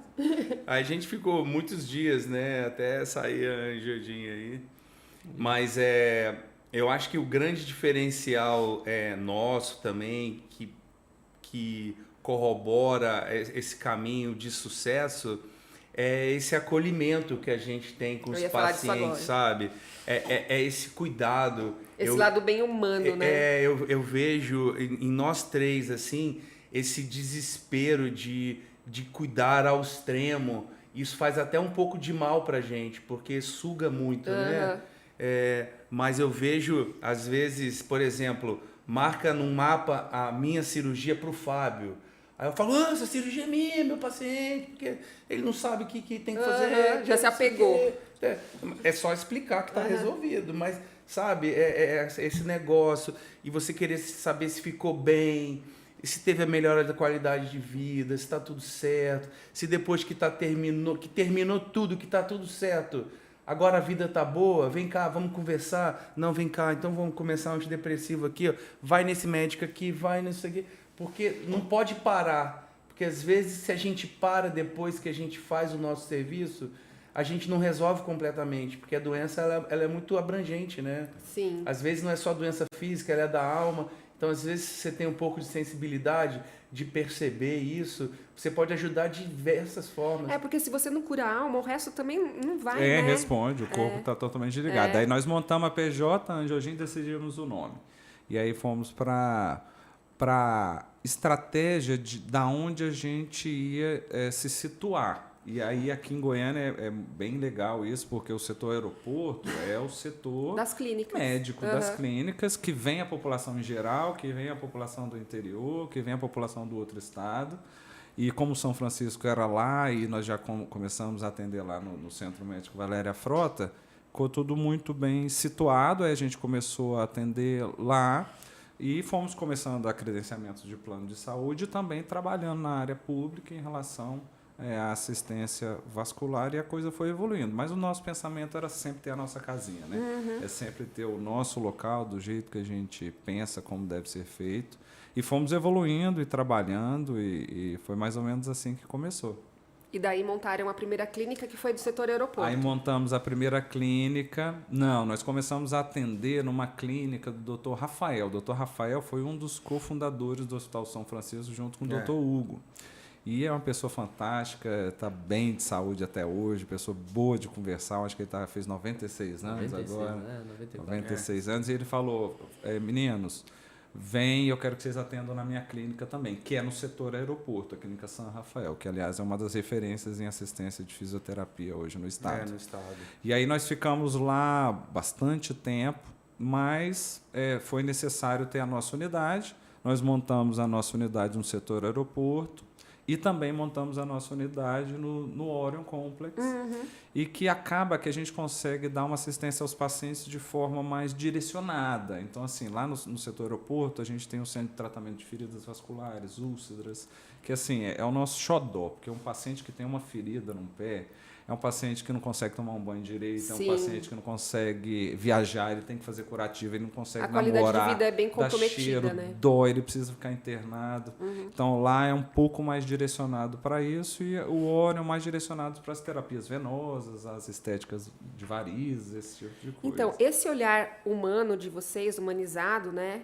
Aí a gente ficou muitos dias, né, até sair a Angiodinha aí. Mas eu acho que o grande diferencial nosso também, que corrobora esse caminho de sucesso, é esse acolhimento que a gente tem com os pacientes, sabe? É esse cuidado. Esse lado bem humano, né? Eu vejo em nós três, assim, esse desespero de cuidar ao extremo. Isso faz até um pouco de mal pra gente, porque suga muito, né? Mas eu vejo, às vezes, por exemplo, marca num mapa a minha cirurgia para o Fábio. Aí eu falo, essa cirurgia é minha, meu paciente, porque ele não sabe o que tem que fazer. Já se apegou. É só explicar que está resolvido, mas, sabe, esse negócio, e você querer saber se ficou bem, se teve a melhora da qualidade de vida, se está tudo certo, se depois que terminou tudo, que está tudo certo, Agora a vida tá boa, vem cá, vamos conversar. Não, vem cá, então vamos começar um antidepressivo aqui, ó. Vai nesse médico aqui, vai nisso aqui. Porque não pode parar. Porque às vezes se a gente para depois que a gente faz o nosso serviço, a gente não resolve completamente. Porque a doença ela é muito abrangente, né? Sim. Às vezes não é só doença física, ela é da alma. Então às vezes você tem um pouco de sensibilidade de perceber isso, você pode ajudar de diversas formas. Porque se você não cura a alma, o resto também não vai, né? Responde, o corpo está totalmente ligado. Daí nós montamos a PJ, Angiogin, decidimos o nome. E aí fomos para estratégia da onde a gente ia se situar. E aí aqui em Goiânia é bem legal isso, porque o setor aeroporto é o setor das clínicas. Médico das clínicas, que vem a população em geral, que vem a população do interior, que vem a população do outro estado. E como São Francisco era lá e nós já começamos a atender lá no Centro Médico Valéria Frota, ficou tudo muito bem situado, aí a gente começou a atender lá e fomos começando a credenciamento de plano de saúde e também trabalhando na área pública em relação à assistência vascular, e a coisa foi evoluindo. Mas o nosso pensamento era sempre ter a nossa casinha, né? É sempre ter o nosso local do jeito que a gente pensa como deve ser feito. E fomos evoluindo e trabalhando, e foi mais ou menos assim que começou. E daí montaram a primeira clínica, que foi do setor aeroporto. Aí montamos a primeira clínica. Não, nós começamos a atender numa clínica do Dr. Rafael. O Dr. Rafael foi um dos cofundadores do Hospital São Francisco, junto com o Dr. Hugo. E é uma pessoa fantástica, está bem de saúde até hoje, pessoa boa de conversar. Acho que ele fez 96 anos 96, agora. Né? 96 anos. E ele falou, meninos, vem, eu quero que vocês atendam na minha clínica também, que é no setor aeroporto, a Clínica São Rafael, que, aliás, é uma das referências em assistência de fisioterapia hoje no estado. No estado. E aí nós ficamos lá bastante tempo, mas foi necessário ter a nossa unidade. Nós montamos a nossa unidade no setor aeroporto e também montamos a nossa unidade no Orion Complex, e que acaba que a gente consegue dar uma assistência aos pacientes de forma mais direcionada. Então, assim, lá no setor aeroporto, a gente tem um centro de tratamento de feridas vasculares, úlceras, que assim, é o nosso xodó, porque um paciente que tem uma ferida no pé, é um paciente que não consegue tomar um banho direito, Sim. É um paciente que não consegue viajar, ele tem que fazer curativo, ele não consegue namorar. A qualidade de vida é bem comprometida, cheiro, né? Dói, ele precisa ficar internado. Então, lá é um pouco mais direcionado para isso, e o Orion é mais direcionado para as terapias venosas, as estéticas de varizes, esse tipo de coisa. Então, esse olhar humano de vocês, humanizado, né?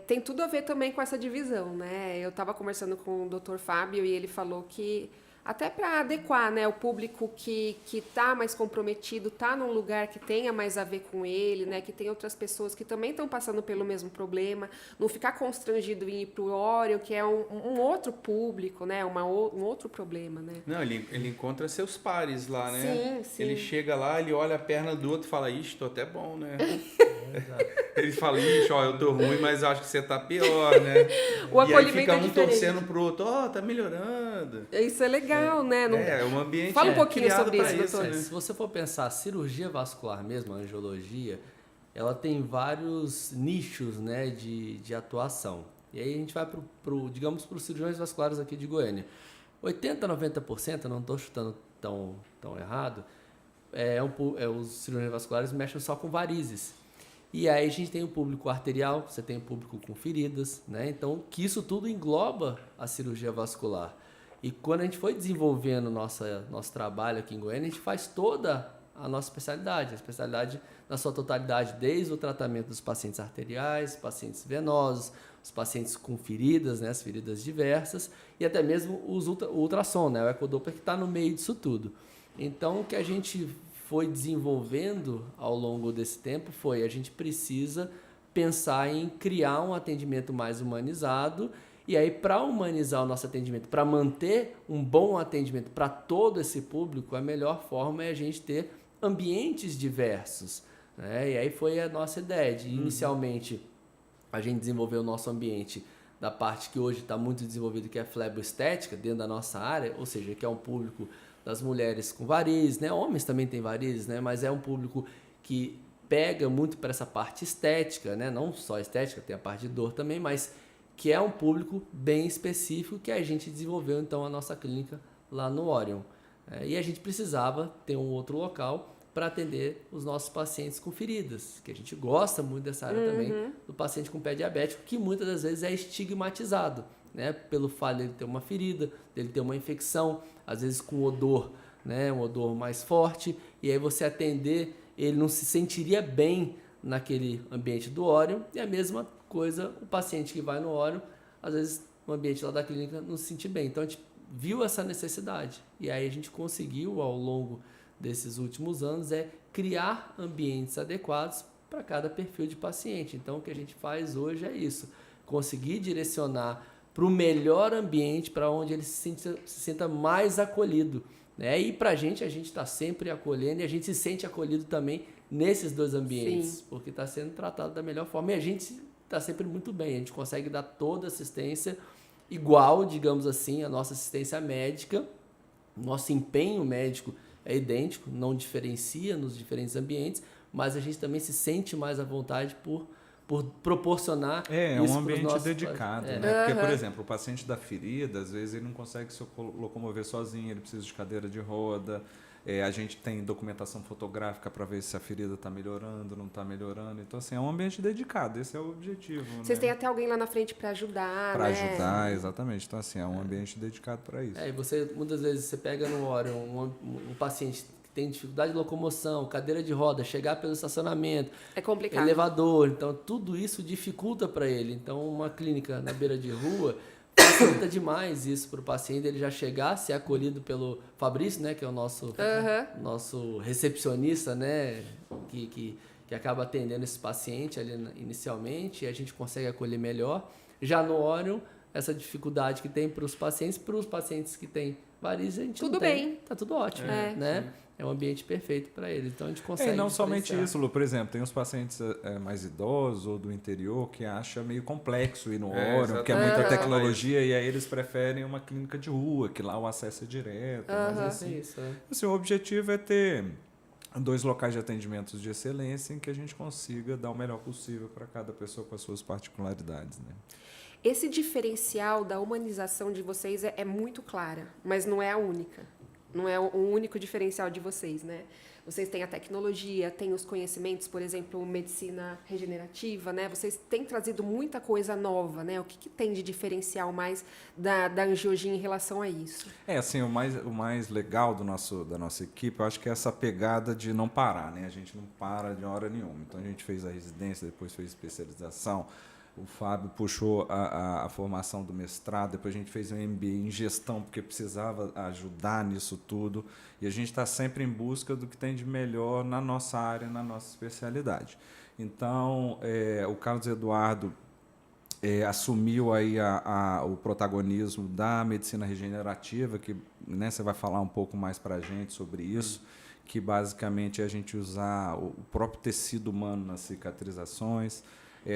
Tem tudo a ver também com essa divisão, né? Eu estava conversando com o Dr. Fábio e ele falou que até para adequar, né, o público que está mais comprometido, está num lugar que tenha mais a ver com ele, né, que tem outras pessoas que também estão passando pelo mesmo problema, não ficar constrangido em ir para o Orion, que é um outro público, né, um outro problema, né? Não, ele encontra seus pares lá, né? Sim, sim. Ele chega lá, ele olha a perna do outro e fala, ixi, tô até bom, né? Ele fala, ixi, ó, eu tô ruim, mas acho que você tá pior, né? O e aí acolhimento fica é um diferente. torcendo pro outro, ó, tá melhorando. Isso é legal, né? É um ambiente Fala um pouquinho criado sobre pra isso, doutor. né? Se você for pensar, a cirurgia vascular mesmo, a angiologia, ela tem vários nichos, né, de atuação. E aí a gente vai digamos, para os cirurgiões vasculares aqui de Goiânia. 80%, 90%, não estou chutando tão errado, os cirurgiões vasculares mexem só com varizes. E aí a gente tem o público arterial, você tem o público com feridas, né? Então, que isso tudo engloba a cirurgia vascular. E quando a gente foi desenvolvendo nosso trabalho aqui em Goiânia, a gente faz toda a nossa especialidade. A especialidade na sua totalidade, desde o tratamento dos pacientes arteriais, pacientes venosos, os pacientes com feridas, né? As feridas diversas, e até mesmo o ultrassom, né? O ecodoppler, que está no meio disso tudo. Então, o que a gente foi desenvolvendo ao longo desse tempo a gente precisa pensar em criar um atendimento mais humanizado, e aí para humanizar o nosso atendimento, para manter um bom atendimento para todo esse público, a melhor forma é a gente ter ambientes diversos, né? E aí foi a nossa ideia de inicialmente a gente desenvolver o nosso ambiente da parte que hoje está muito desenvolvido, que é a fleboestética, dentro da nossa área, ou seja, que é um público das mulheres com varizes, né? Homens também têm varizes, né? Mas é um público que pega muito para essa parte estética, né? Não só estética, tem a parte de dor também, mas que é um público bem específico que a gente desenvolveu, então, a nossa clínica lá no Orion. E a gente precisava ter um outro local, para atender os nossos pacientes com feridas, que a gente gosta muito dessa área também, do paciente com pé diabético, que muitas das vezes é estigmatizado, né? Pelo fato dele ter uma ferida, dele ter uma infecção, às vezes com odor, né? Um odor mais forte, e aí você atender, ele não se sentiria bem naquele ambiente do Orion, e a mesma coisa o paciente que vai no Orion, às vezes no ambiente lá da clínica não se sente bem. Então a gente viu essa necessidade, e aí a gente conseguiu ao longo desses últimos anos criar ambientes adequados para cada perfil de paciente. Então o que a gente faz hoje é isso, conseguir direcionar para o melhor ambiente, para onde ele se sinta mais acolhido, né? E para a gente está sempre acolhendo, e a gente se sente acolhido também nesses dois ambientes, Sim. porque está sendo tratado da melhor forma, e a gente está sempre muito bem, a gente consegue dar toda a assistência igual, digamos assim, a nossa assistência médica, nosso empenho médico é idêntico, não diferencia nos diferentes ambientes, mas a gente também se sente mais à vontade por proporcionar É isso um ambiente pros nossos dedicado, pacientes. né? Porque, por exemplo, o paciente da ferida, às vezes ele não consegue se locomover sozinho, ele precisa de cadeira de roda. A gente tem documentação fotográfica para ver se a ferida está melhorando, não está melhorando. Então, assim, é um ambiente dedicado, esse é o objetivo. Vocês né? têm até alguém lá na frente para ajudar, Para né? ajudar, exatamente. Então, assim, é um ambiente dedicado para isso. E você, muitas vezes, você pega no Orion um paciente que tem dificuldade de locomoção, cadeira de roda, chegar pelo estacionamento, É complicado. elevador, então tudo isso dificulta para ele. Então, uma clínica na beira de rua facilita demais isso para o paciente, ele já chegar, ser acolhido pelo Fabrício, né, que é o nosso recepcionista, né, que acaba atendendo esse paciente ali inicialmente, e a gente consegue acolher melhor. Já no Orion, essa dificuldade que tem para os pacientes que têm varizes, a gente Tudo não tem. bem. Tá tudo ótimo, né? É um ambiente perfeito para eles. Então a gente consegue. E não somente diferenciar. isso, Lu. Por exemplo, tem os pacientes mais idosos ou do interior que acham meio complexo ir no Orion, porque é muita exatamente. tecnologia, e aí eles preferem uma clínica de rua, que lá o acesso é direto. Mas assim, Isso, assim, o objetivo é ter 2 locais de atendimentos de excelência em que a gente consiga dar o melhor possível para cada pessoa com as suas particularidades, né? Esse diferencial da humanização de vocês é muito clara, mas não é a única. Não é o único diferencial de vocês, né? Vocês têm a tecnologia, têm os conhecimentos, por exemplo, medicina regenerativa, né? Vocês têm trazido muita coisa nova, né? O que tem de diferencial mais da Angiologia em relação a isso? Assim, o mais legal da nossa equipe, eu acho que é essa pegada de não parar, né? A gente não para de hora nenhuma. Então, a gente fez a residência, depois fez especialização. O Fábio puxou a formação do mestrado, depois a gente fez um MBA em gestão, porque precisava ajudar nisso tudo. E a gente está sempre em busca do que tem de melhor na nossa área, na nossa especialidade. Então, o Carlos Eduardo assumiu aí o protagonismo da medicina regenerativa, que, né, você vai falar um pouco mais para a gente sobre isso, que basicamente é a gente usar o próprio tecido humano nas cicatrizações.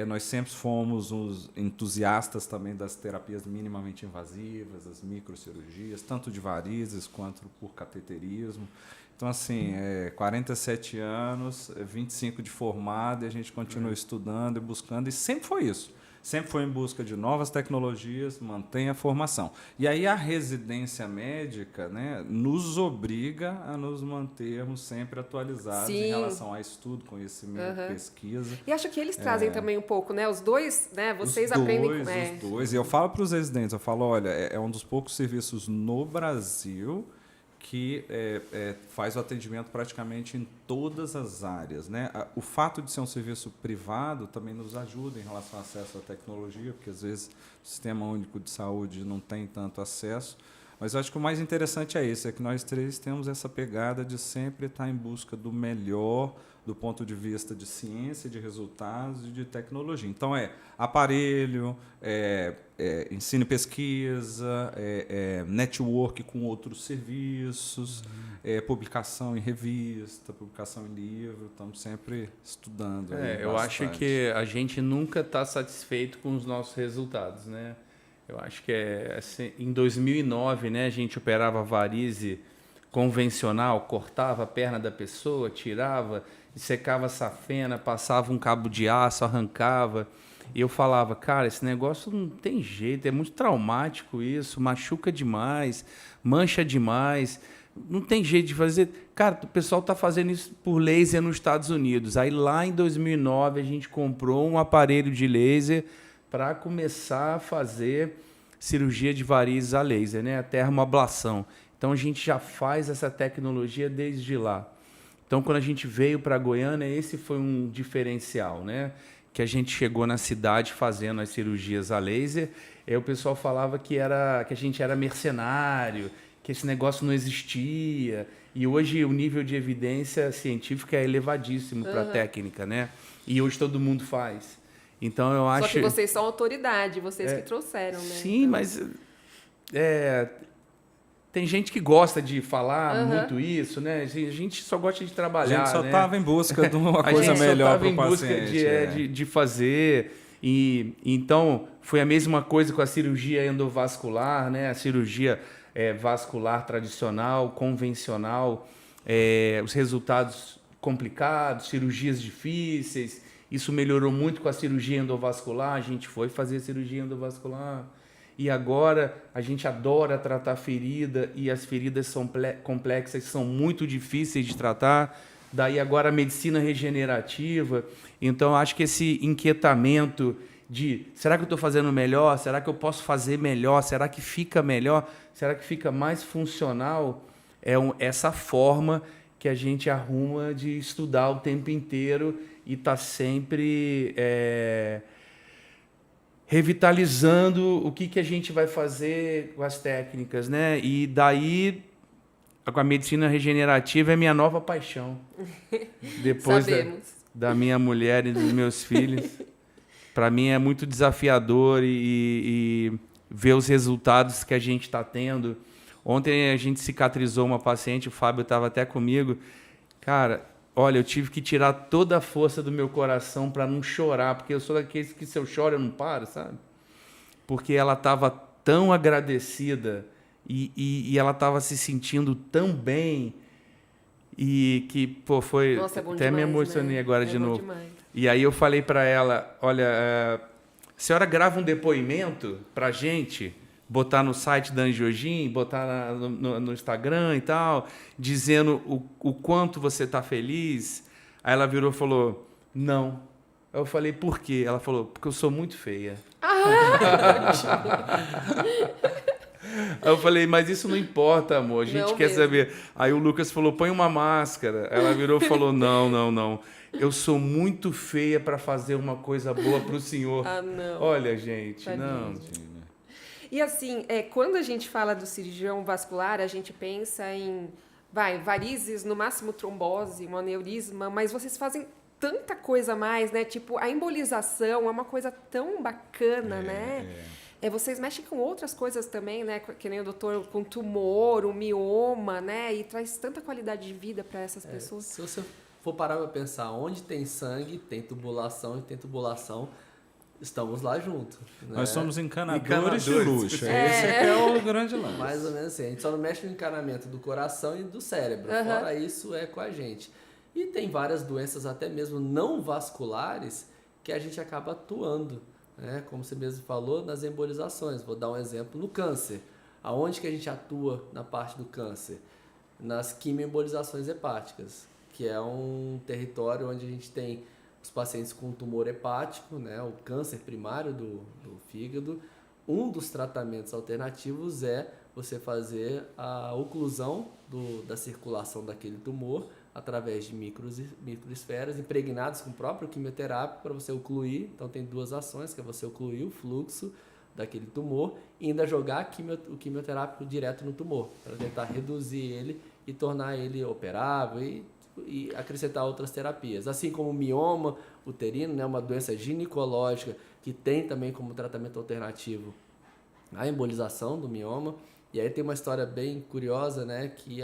Nós sempre fomos os entusiastas também das terapias minimamente invasivas, as microcirurgias, tanto de varizes quanto por cateterismo. Então, assim, 47 anos, 25 de formado, e a gente continua estudando e buscando, e sempre foi isso. Sempre foi em busca de novas tecnologias, mantém a formação. E aí a residência médica, né, nos obriga a nos mantermos sempre atualizados em relação a estudo, conhecimento, pesquisa. E acho que eles trazem também um pouco, né? Os dois, né? Vocês aprendem com... Os dois. E eu falo para os residentes, eu falo, olha, é um dos poucos serviços no Brasil que faz o atendimento praticamente em todas as áreas, né? O fato de ser um serviço privado também nos ajuda em relação ao acesso à tecnologia, porque às vezes o Sistema Único de Saúde não tem tanto acesso. Mas eu acho que o mais interessante é isso, é que nós três temos essa pegada de sempre estar em busca do melhor do ponto de vista de ciência, de resultados e de tecnologia. Então, aparelho, ensino e pesquisa, network com outros serviços, publicação em revista, publicação em livro. Estamos sempre estudando. Eu acho que a gente nunca está satisfeito com os nossos resultados, né? Eu acho que assim, em 2009, né, a gente operava varize convencional, cortava a perna da pessoa, tirava, secava a safena, passava um cabo de aço, arrancava. E eu falava, cara, esse negócio não tem jeito, é muito traumático isso, machuca demais, mancha demais. não tem jeito de fazer. Cara, o pessoal está fazendo isso por laser nos Estados Unidos. Aí lá em 2009 a gente comprou um aparelho de laser para começar a fazer cirurgia de varizes a laser, né? A termoablação. Então a gente já faz essa tecnologia desde lá. Então quando a gente veio para Goiânia, esse foi um diferencial, né? Que a gente chegou na cidade fazendo as cirurgias a laser. Aí o pessoal falava que a gente era mercenário, que esse negócio não existia. E hoje o nível de evidência científica é elevadíssimo para a técnica, né? E hoje todo mundo faz. Então eu acho... Só que vocês são autoridade, vocês que trouxeram, né? Sim, então... mas tem gente que gosta de falar muito isso, né? A gente só gosta de trabalhar, A gente só né? estava em busca de uma coisa A gente melhor para o em busca paciente. de fazer. E então foi a mesma coisa com a cirurgia endovascular, né? A cirurgia vascular tradicional, convencional, os resultados complicados, cirurgias difíceis. Isso melhorou muito com a cirurgia endovascular. A gente foi fazer a cirurgia endovascular. E agora a gente adora tratar ferida e as feridas são complexas, são muito difíceis de tratar. Daí agora a medicina regenerativa. Então acho que esse inquietamento de será que eu estou fazendo melhor? Será que eu posso fazer melhor? Será que fica melhor? Será que fica mais funcional? Essa forma que a gente arruma de estudar o tempo inteiro e tá sempre revitalizando o que a gente vai fazer com as técnicas, né? E daí, com a medicina regenerativa é minha nova paixão. Depois da minha mulher e dos meus filhos. Para mim é muito desafiador e ver os resultados que a gente está tendo. Ontem a gente cicatrizou uma paciente, o Fábio estava até comigo. Cara, olha, eu tive que tirar toda a força do meu coração para não chorar, porque eu sou daqueles que se eu choro eu não paro, sabe? Porque ela estava tão agradecida e ela estava se sentindo tão bem e que, pô, foi... Nossa, é bom até demais, me emocionei, né? Agora de novo. Demais. E aí eu falei para ela, olha, a senhora grava um depoimento para a gente... botar no site da Angiogin, botar no Instagram e tal, dizendo o quanto você está feliz. Aí ela virou e falou, não. Aí eu falei, por quê? Ela falou, porque eu sou muito feia. Aí eu falei, mas isso não importa, amor, a gente não quer mesmo. saber. Aí o Lucas falou, põe uma máscara. Ela virou e falou, não. Eu sou muito feia para fazer uma coisa boa para o senhor. Ah, não. Olha, gente, Tadinho. não. E assim, quando a gente fala do cirurgião vascular, a gente pensa em varizes, no máximo trombose, um aneurisma, mas vocês fazem tanta coisa a mais, né? Tipo, a embolização é uma coisa tão bacana, né? Vocês mexem com outras coisas também, né? Que nem o doutor com tumor, o mioma, né? E traz tanta qualidade de vida para essas pessoas. Se você for parar para pensar, onde tem sangue, tem tubulação, e tem tubulação, estamos lá junto. Né? Nós somos encanadores de luxo. Esse é o grande lance. Mais ou menos assim. A gente só não mexe no encanamento do coração e do cérebro. Fora isso, é com a gente. E tem várias doenças, até mesmo não vasculares, que a gente acaba atuando. Né? Como você mesmo falou, nas embolizações. Vou dar um exemplo no câncer. Aonde que a gente atua na parte do câncer? Nas quimioembolizações hepáticas, que é um território onde a gente tem os pacientes com tumor hepático, né, o câncer primário do fígado. Um dos tratamentos alternativos é você fazer a oclusão da circulação daquele tumor através de microesferas impregnadas com o próprio quimioterápico para você ocluir. Então tem duas ações, que é você ocluir o fluxo daquele tumor e ainda jogar o quimioterápico direto no tumor, para tentar reduzir ele e tornar ele operável e acrescentar outras terapias. Assim como o mioma uterino, né, uma doença ginecológica que tem também como tratamento alternativo a embolização do mioma. E aí tem uma história bem curiosa, né, que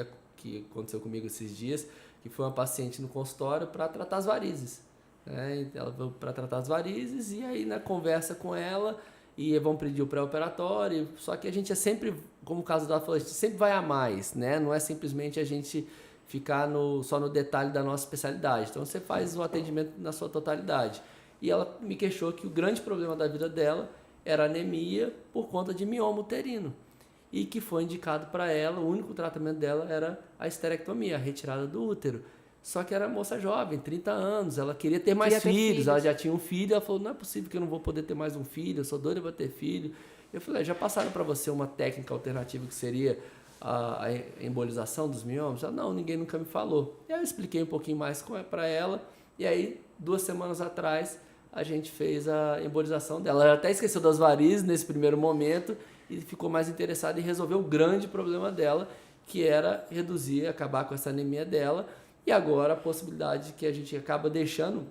aconteceu comigo esses dias, que foi uma paciente no consultório para tratar as varizes. Né? Ela veio para tratar as varizes e aí na conversa com ela e vão pedir o pré-operatório, só que a gente é sempre, como o caso dela falou, a gente sempre vai a mais, né? Não é simplesmente a gente ficar só no detalhe da nossa especialidade. Então você faz o atendimento na sua totalidade. E ela me queixou que o grande problema da vida dela era anemia por conta de mioma uterino. e que foi indicado para ela, o único tratamento dela era a esterectomia, a retirada do útero. Só que era moça jovem, 30 anos, ela queria ter mais filhos, ela já tinha um filho, ela falou, não é possível que eu não vou poder ter mais um filho, eu sou doida para ter filho. Eu falei, já passaram para você uma técnica alternativa que seria a embolização dos miomas? Ela, não, ninguém nunca me falou. E aí eu expliquei um pouquinho mais para ela, e aí 2 semanas atrás a gente fez a embolização dela. Ela até esqueceu das varizes nesse primeiro momento e ficou mais interessada em resolver o grande problema dela, que era reduzir, acabar com essa anemia dela. E agora a possibilidade que a gente acaba deixando,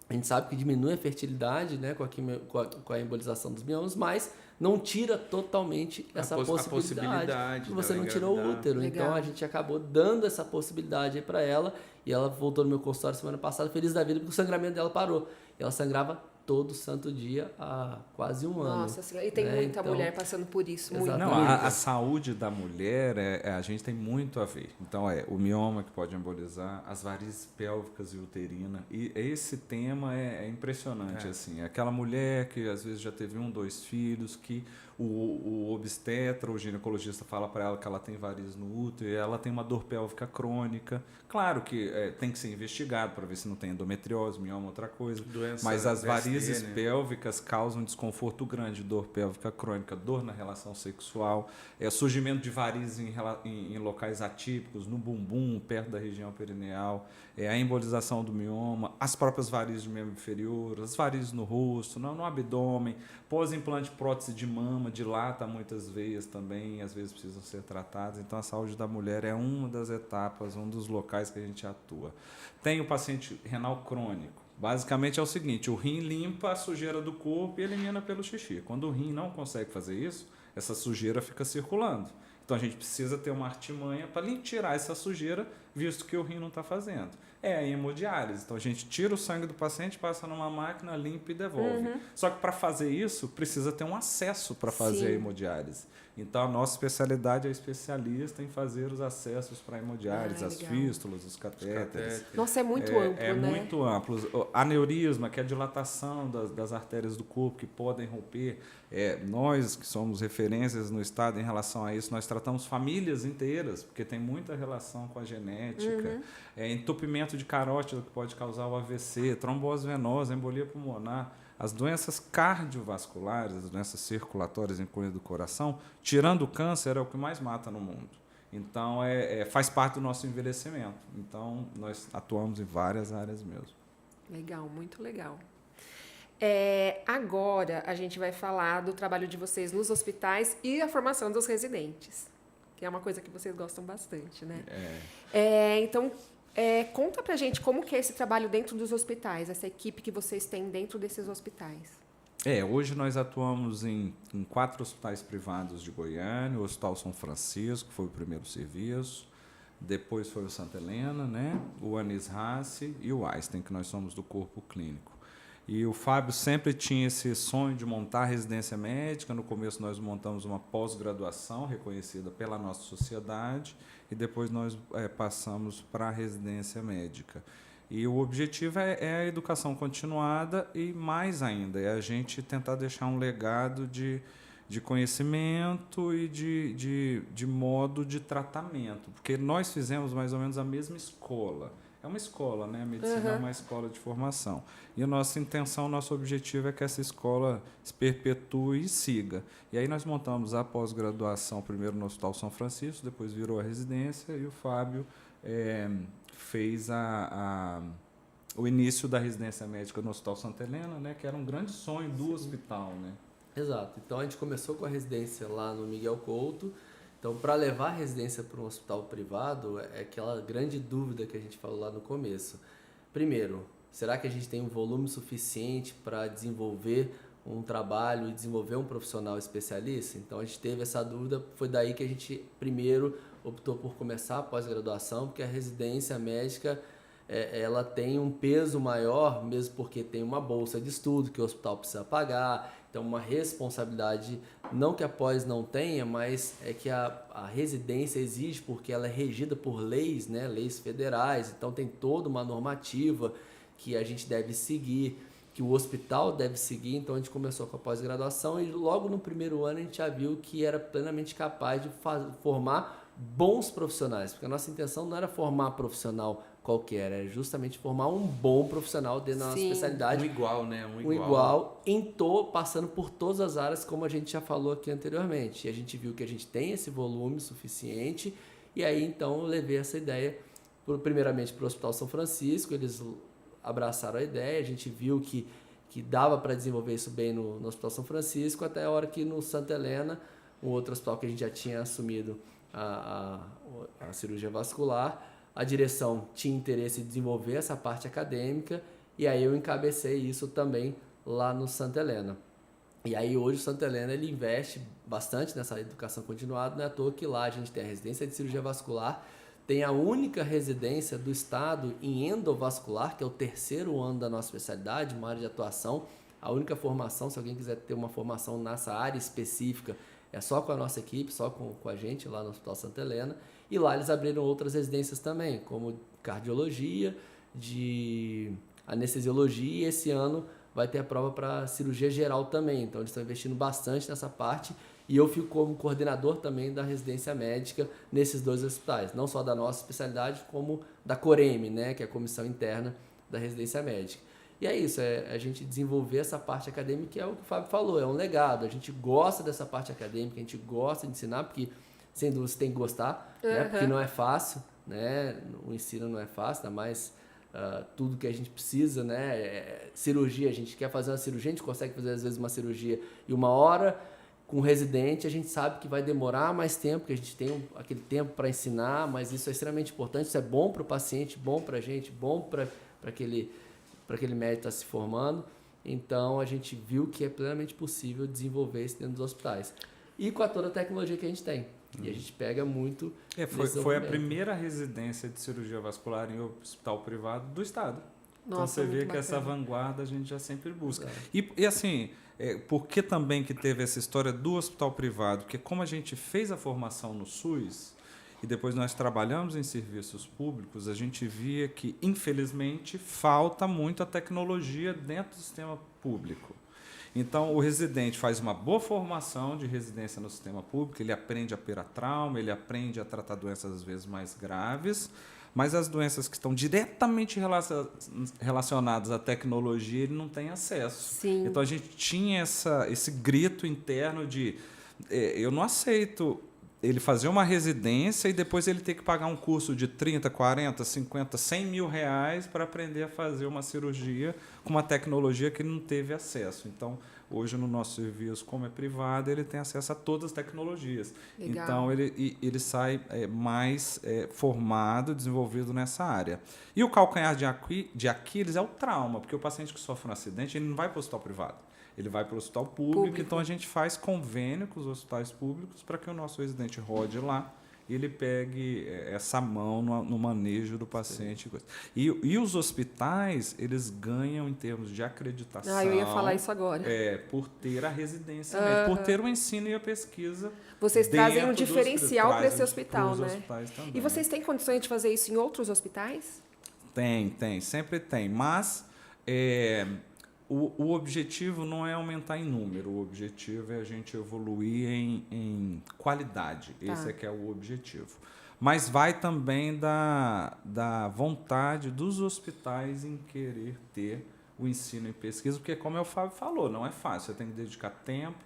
a gente sabe que diminui a fertilidade, né, com a embolização dos miomas, mas não tira totalmente essa possibilidade. Você não tirou o útero. Legal. Então a gente acabou dando essa possibilidade aí para ela, e ela voltou no meu consultório semana passada feliz da vida porque o sangramento dela parou. E ela sangrava todo santo dia há quase um ano. Nossa Senhora, e tem muita mulher passando por isso. Muito. Não, a saúde da mulher, a gente tem muito a ver. Então, o mioma que pode embolizar, as varizes pélvicas e uterina. E esse tema é impressionante, assim. Aquela mulher que às vezes já teve 1, 2 filhos, que o obstetra, o ginecologista fala para ela que ela tem varizes no útero e ela tem uma dor pélvica crônica. Claro que tem que ser investigado para ver se não tem endometriose, mioma, outra coisa. Mas as varizes pélvicas causam desconforto grande, dor pélvica crônica, dor na relação sexual, surgimento de varizes em locais atípicos, no bumbum, perto da região perineal, a embolização do mioma, as próprias varizes de membro inferior, as varizes no rosto, no abdômen, pós-implante prótese de mama, dilata muitas veias também, às vezes precisam ser tratadas. Então a saúde da mulher é uma das etapas, um dos locais que a gente atua. Tem o paciente renal crônico. Basicamente é o seguinte, o rim limpa a sujeira do corpo e elimina pelo xixi. Quando o rim não consegue fazer isso, essa sujeira fica circulando. Então a gente precisa ter uma artimanha para tirar essa sujeira, visto que o rim não está fazendo. É a hemodiálise. Então a gente tira o sangue do paciente, passa numa máquina, limpa e devolve. Só que para fazer isso, precisa ter um acesso para fazer a hemodiálise. Então a nossa especialidade é especialista em fazer os acessos para a hemodiálise, as fístulas, os catéteres. Nossa, é muito amplo, né? É muito amplo. Aneurisma, que é a dilatação das artérias do corpo, que podem romper. Nós, que somos referências no estado em relação a isso, nós tratamos famílias inteiras, porque tem muita relação com a genética. Entupimento de carótida, que pode causar o AVC, trombose venosa, embolia pulmonar. As doenças cardiovasculares, as doenças circulatórias, incluindo do coração, tirando o câncer, é o que mais mata no mundo. Então, faz parte do nosso envelhecimento. Então, nós atuamos em várias áreas mesmo. Legal, muito legal. Agora, a gente vai falar do trabalho de vocês nos hospitais e a formação dos residentes, que é uma coisa que vocês gostam bastante, né? Então, conta pra gente como que é esse trabalho dentro dos hospitais, essa equipe que vocês têm dentro desses hospitais. Hoje nós atuamos em 4 hospitais privados de Goiânia, o Hospital São Francisco, foi o primeiro serviço, depois foi o Santa Helena, né? O Anis Rassi e o Einstein, que nós somos do corpo clínico. E o Fábio sempre tinha esse sonho de montar a residência médica. No começo nós montamos uma pós-graduação reconhecida pela nossa sociedade e depois nós passamos para a residência médica. E o objetivo é a educação continuada e, mais ainda, é a gente tentar deixar um legado de conhecimento e de modo de tratamento. Porque nós fizemos mais ou menos a mesma escola. É uma escola, né? A medicina é uma escola de formação. E a nossa intenção, nosso objetivo é que essa escola se perpetue e siga. E aí nós montamos a pós-graduação, primeiro no Hospital São Francisco, depois virou a residência, e o Fábio fez o início da residência médica no Hospital Santa Helena, né? Que era um grande sonho do hospital, né? Exato. Então a gente começou com a residência lá no Miguel Couto. Então, para levar a residência para um hospital privado, é aquela grande dúvida que a gente falou lá no começo. Primeiro, será que a gente tem um volume suficiente para desenvolver um trabalho e desenvolver um profissional especialista? Então, a gente teve essa dúvida, foi daí que a gente primeiro optou por começar a pós-graduação, porque a residência médica ela tem um peso maior, mesmo porque tem uma bolsa de estudo que o hospital precisa pagar. Então, uma responsabilidade, não que a pós não tenha, mas é que a residência exige, porque ela é regida por leis, né, leis federais. Então, tem toda uma normativa que a gente deve seguir. que o hospital deve seguir, então a gente começou com a pós-graduação e logo no primeiro ano a gente já viu que era plenamente capaz de formar bons profissionais, porque a nossa intenção não era formar profissional qualquer, era justamente formar um bom profissional dentro da nossa especialidade. Um igual, né? Um igual, passando por todas as áreas, como a gente já falou aqui anteriormente. E a gente viu que a gente tem esse volume suficiente, e aí então eu levei essa ideia primeiramente para o Hospital São Francisco, eles abraçaram a ideia, a gente viu que dava para desenvolver isso bem no Hospital São Francisco, até a hora que no Santa Helena, um outro hospital que a gente já tinha assumido a cirurgia vascular, a direção tinha interesse em desenvolver essa parte acadêmica, e aí eu encabecei isso também lá no Santa Helena. E aí hoje o Santa Helena ele investe bastante nessa educação continuada, não é à toa que lá a gente tem a residência de cirurgia vascular, tem a única residência do estado em endovascular, que é o 3º ano da nossa especialidade, uma área de atuação. A única formação, se alguém quiser ter uma formação nessa área específica, é só com a nossa equipe, só com a gente lá no Hospital Santa Helena. E lá eles abriram outras residências também, como cardiologia, de anestesiologia, e esse ano vai ter a prova para cirurgia geral também. Então eles estão investindo bastante nessa parte. E eu fico como coordenador também da residência médica nesses 2 hospitais, não só da nossa especialidade, como da COREM, né, que é a comissão interna da residência médica. E é isso, é a gente desenvolver essa parte acadêmica, que é o que o Fábio falou, é um legado. A gente gosta dessa parte acadêmica, a gente gosta de ensinar, porque sem dúvida você tem que gostar, né, porque não é fácil, né, o ensino não é fácil, ainda mais tudo que a gente precisa, né, cirurgia, a gente quer fazer uma cirurgia, a gente consegue fazer às vezes uma cirurgia em 1 hora. Com o residente, a gente sabe que vai demorar mais tempo, que a gente tem aquele tempo para ensinar, mas isso é extremamente importante, isso é bom para o paciente, bom para a gente, bom para aquele médico que está se formando. Então, a gente viu que é plenamente possível desenvolver isso dentro dos hospitais. E com toda a tecnologia que a gente tem. E a gente pega muito... Foi a primeira residência de cirurgia vascular em hospital privado do estado. Então Nossa, você vê que bacana. essa vanguarda a gente já sempre busca. E assim, por que também que teve essa história do hospital privado? Porque como a gente fez a formação no SUS e depois nós trabalhamos em serviços públicos, a gente via que, infelizmente, falta muito a tecnologia dentro do sistema público. Então, o residente faz uma boa formação de residência no sistema público, ele aprende a peratrauma, ele aprende a tratar doenças às vezes mais graves, mas as doenças que estão diretamente relacionadas à tecnologia, ele não tem acesso. Sim. Então, a gente tinha esse grito interno de eu não aceito ele fazer uma residência e depois ele ter que pagar um curso de 30, 40, 50, 100 mil reais para aprender a fazer uma cirurgia com uma tecnologia que ele não teve acesso. Então, hoje no nosso serviço, como é privado, ele tem acesso a todas as tecnologias. Legal. Então, ele sai mais formado, desenvolvido nessa área. E o calcanhar de Aquiles é o trauma, porque o paciente que sofre um acidente, ele não vai para o hospital privado. Ele vai para o hospital público, então a gente faz convênio com os hospitais públicos para que o nosso residente rode lá e ele pegue essa mão no manejo do paciente. E os hospitais, eles ganham em termos de acreditação. Eu ia falar isso agora. Por ter a residência médica, por ter o ensino e a pesquisa. Vocês trazem um diferencial para esse hospital, né? Hospitais também. E vocês têm condições de fazer isso em outros hospitais? Tem, sempre tem. Mas o objetivo não é aumentar em número, o objetivo é a gente evoluir em qualidade. Esse é que é o objetivo. Mas vai também da vontade dos hospitais em querer ter o ensino e pesquisa, porque como o Fábio falou, não é fácil, você tem que dedicar tempo.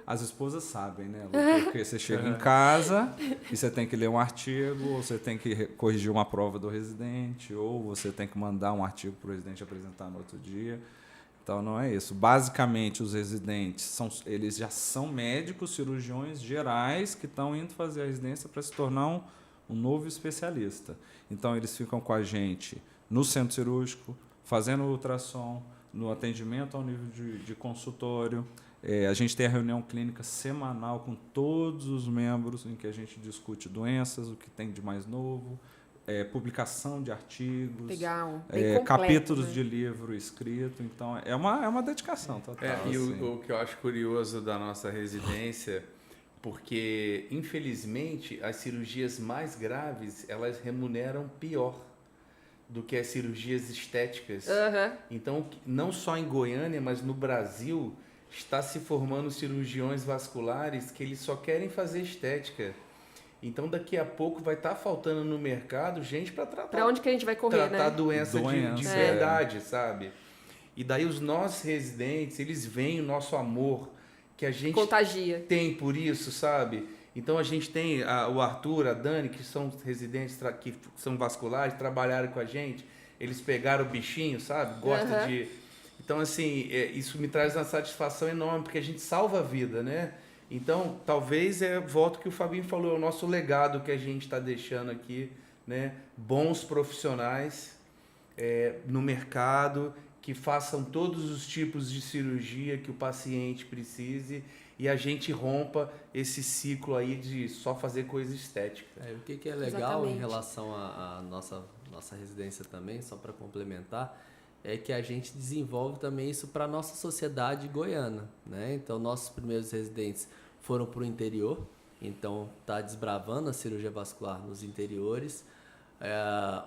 As esposas sabem, né, Lu? Porque você chega em casa e você tem que ler um artigo, ou você tem que corrigir uma prova do residente, ou você tem que mandar um artigo para o residente apresentar no outro dia. Então, não é isso. Basicamente, os residentes, eles já são médicos, cirurgiões gerais que estão indo fazer a residência para se tornar um novo especialista. Então, eles ficam com a gente no centro cirúrgico, fazendo ultrassom, no atendimento ao nível de consultório. A gente tem a reunião clínica semanal com todos os membros, em que a gente discute doenças, o que tem de mais novo, publicação de artigos, legal, bem completo, capítulos né? de livro escrito. Então, é uma dedicação total. E o que eu acho curioso da nossa residência, porque, infelizmente, as cirurgias mais graves, elas remuneram pior. do que as cirurgias estéticas. Aham. Então, não só em Goiânia, mas no Brasil, está se formando cirurgiões vasculares que eles só querem fazer estética. Então, daqui a pouco vai estar faltando no mercado gente para tratar. Pra onde que a gente vai correr, tratar né? doença de É. verdade, sabe? E daí os nossos residentes, eles veem o nosso amor que a gente Contagia. tem por isso, sabe? Então a gente tem o Arthur, a Dani, que são residentes que são vasculares, trabalharam com a gente, eles pegaram o bichinho, sabe? Gostam Aham. de... Então, assim, isso me traz uma satisfação enorme, porque a gente salva a vida, né? Então, talvez, volto que o Fabinho falou, é o nosso legado que a gente está deixando aqui, né? Bons profissionais no mercado, que façam todos os tipos de cirurgia que o paciente precise e a gente rompa esse ciclo aí de só fazer coisa estética. O que é legal Exatamente. em relação à nossa residência também, só para complementar, é que a gente desenvolve também isso para a nossa sociedade goiana, né? Então, nossos primeiros residentes foram para o interior, então está desbravando a cirurgia vascular nos interiores.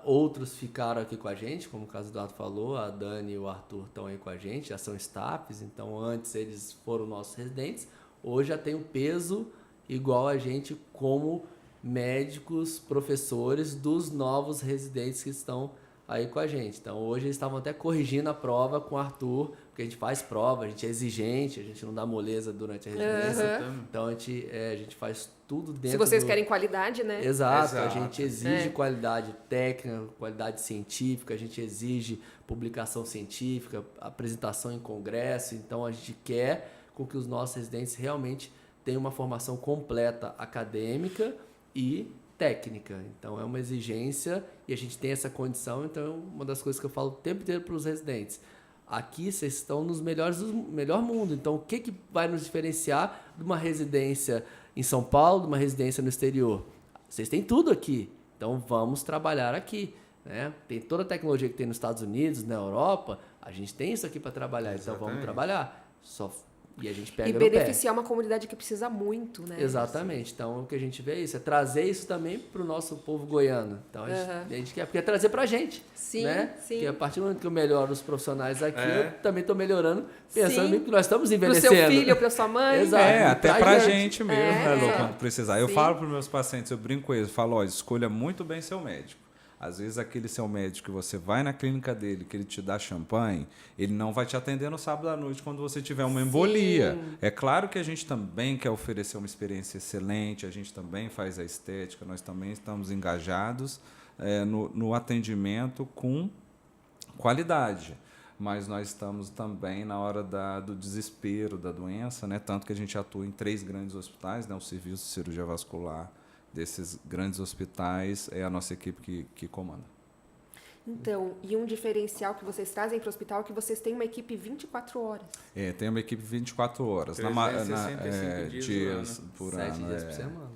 Outros ficaram aqui com a gente, como o caso do Eduardo falou, a Dani e o Arthur estão aí com a gente, já são staffs, então antes eles foram nossos residentes, hoje já tem um peso igual a gente como médicos, professores dos novos residentes que estão aí com a gente. Então hoje eles estavam até corrigindo a prova com o Arthur, porque a gente faz prova, a gente é exigente, a gente não dá moleza durante a residência. Uhum. Então a gente faz tudo dentro Se vocês do... querem qualidade, né? Exato, a Exato. gente exige qualidade técnica, qualidade científica, a gente exige publicação científica, apresentação em congresso, então a gente quer com que os nossos residentes realmente tenham uma formação completa acadêmica e técnica. Então é uma exigência e a gente tem essa condição, então é uma das coisas que eu falo o tempo inteiro para os residentes. Aqui vocês estão nos melhor mundo, então o que vai nos diferenciar de uma residência em São Paulo, de uma residência no exterior? Vocês têm tudo aqui, então vamos trabalhar aqui, né? Tem toda a tecnologia que tem nos Estados Unidos, na Europa, a gente tem isso aqui para trabalhar, então vamos Exatamente. trabalhar. E a gente pega E no pé. beneficiar uma comunidade que precisa muito, né? Exatamente. Então, o que a gente vê é isso, é trazer isso também para o nosso povo goiano. Então, a gente quer trazer para a gente. Sim, né? sim. Porque a partir do momento que eu melhoro os profissionais aqui, eu também estou melhorando, pensando Sim. que nós estamos Pro envelhecendo. seu filho, pra sua mãe. Exato. Até pra pra gente. gente mesmo, né, Lu, quando precisar. Eu Sim. falo para os meus pacientes, eu brinco com eles, falo, ó, escolha muito bem seu médico. Às vezes aquele seu médico que você vai na clínica dele, que ele te dá champanhe, ele não vai te atender no sábado à noite quando você tiver uma embolia. É claro que a gente também quer oferecer uma experiência excelente, a gente também faz a estética, nós também estamos engajados no atendimento com qualidade. Mas nós estamos também na hora do desespero da doença, né? Tanto que a gente atua em 3 grandes hospitais, né? O Serviço de Cirurgia Vascular desses grandes hospitais é a nossa equipe que comanda. Então, e um diferencial que vocês trazem para o hospital é que vocês têm uma equipe 24 horas. Tem uma equipe 24 horas. 365 dias por 7 ano. dias por semana.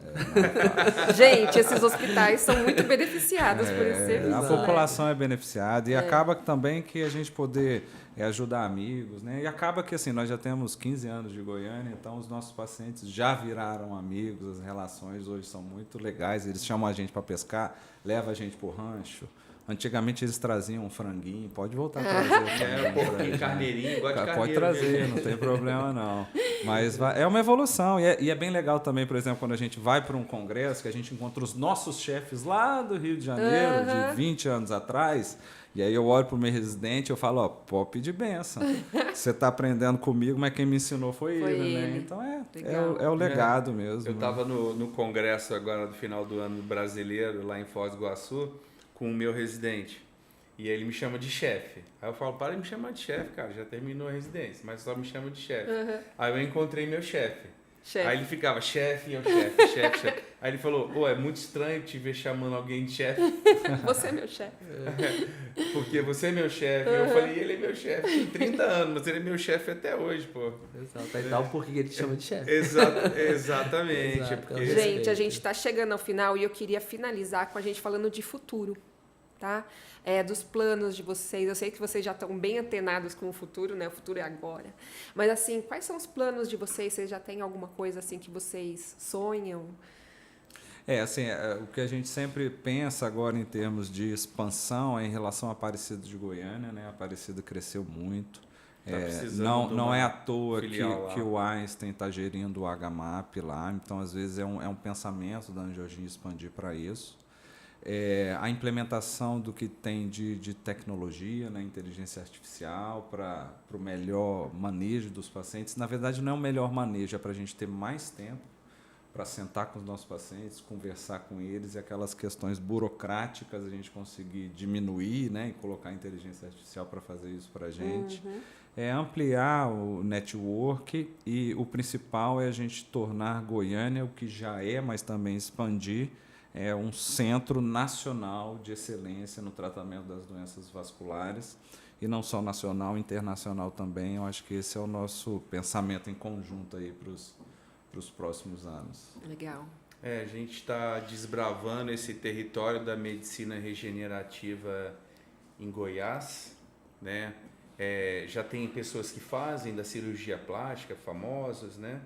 Gente, esses hospitais são muito beneficiados por esse serviço. A né? população é beneficiada e acaba também que a gente poder ajudar amigos, né? E acaba que assim, nós já temos 15 anos de Goiânia, então os nossos pacientes já viraram amigos, as relações hoje são muito legais, eles chamam a gente para pescar, levam a gente para o rancho. Antigamente eles traziam um franguinho, pode voltar a trazer. Um pouquinho carneirinho, igual de carneiro. Pode trazer, não tem problema não. Mas é uma evolução e é bem legal também, por exemplo, quando a gente vai para um congresso, que a gente encontra os nossos chefes lá do Rio de Janeiro, de 20 anos atrás, e aí eu olho para o meu residente e eu falo, ó, pode pedir bênção. Você está aprendendo comigo, mas quem me ensinou foi ele, né? Então é o legado mesmo. Eu estava no congresso agora do final do ano brasileiro, lá em Foz do Iguaçu, com o meu residente. E ele me chama de chefe. Aí eu falo, para de me chamar de chefe, cara, já terminou a residência, mas só me chama de chefe. Aí eu encontrei meu chefe. Aí ele ficava, chefe, eu chefe. Aí ele falou, é muito estranho te ver chamando alguém de chefe. Você é meu chefe. Porque você é meu chefe. Eu falei, ele é meu chefe. Tem 30 anos, mas ele é meu chefe até hoje, pô. Exato. Aí dá o porquê que ele te chama de chefe. Exatamente. Exato. Porque... Gente, a gente está chegando ao final e eu queria finalizar com a gente falando de futuro, tá? Dos planos de vocês. Eu sei que vocês já estão bem antenados com o futuro, né? O futuro é agora. Mas, assim, quais são os planos de vocês? Vocês já têm alguma coisa, assim, que vocês sonham? Assim, o que a gente sempre pensa agora em termos de expansão é em relação a Aparecida de Goiânia, né? A Aparecida cresceu muito. Tá precisando de Não uma é à toa filial lá. que o Einstein está gerindo o HMAP lá, então às vezes é um pensamento da Angiologia expandir para isso. A implementação do que tem de tecnologia, né, inteligência artificial, para o melhor manejo dos pacientes. Na verdade, não é o melhor manejo, é para a gente ter mais tempo para sentar com os nossos pacientes, conversar com eles e aquelas questões burocráticas a gente conseguir diminuir, né, e colocar a inteligência artificial para fazer isso para a gente. Ampliar o network e o principal é a gente tornar Goiânia o que já é, mas também expandir um centro nacional de excelência no tratamento das doenças vasculares, e não só nacional, internacional também. Eu acho que esse é o nosso pensamento em conjunto aí para os próximos anos. Legal. A gente está desbravando esse território da medicina regenerativa em Goiás, né? Já tem pessoas que fazem da cirurgia plástica, famosos, né?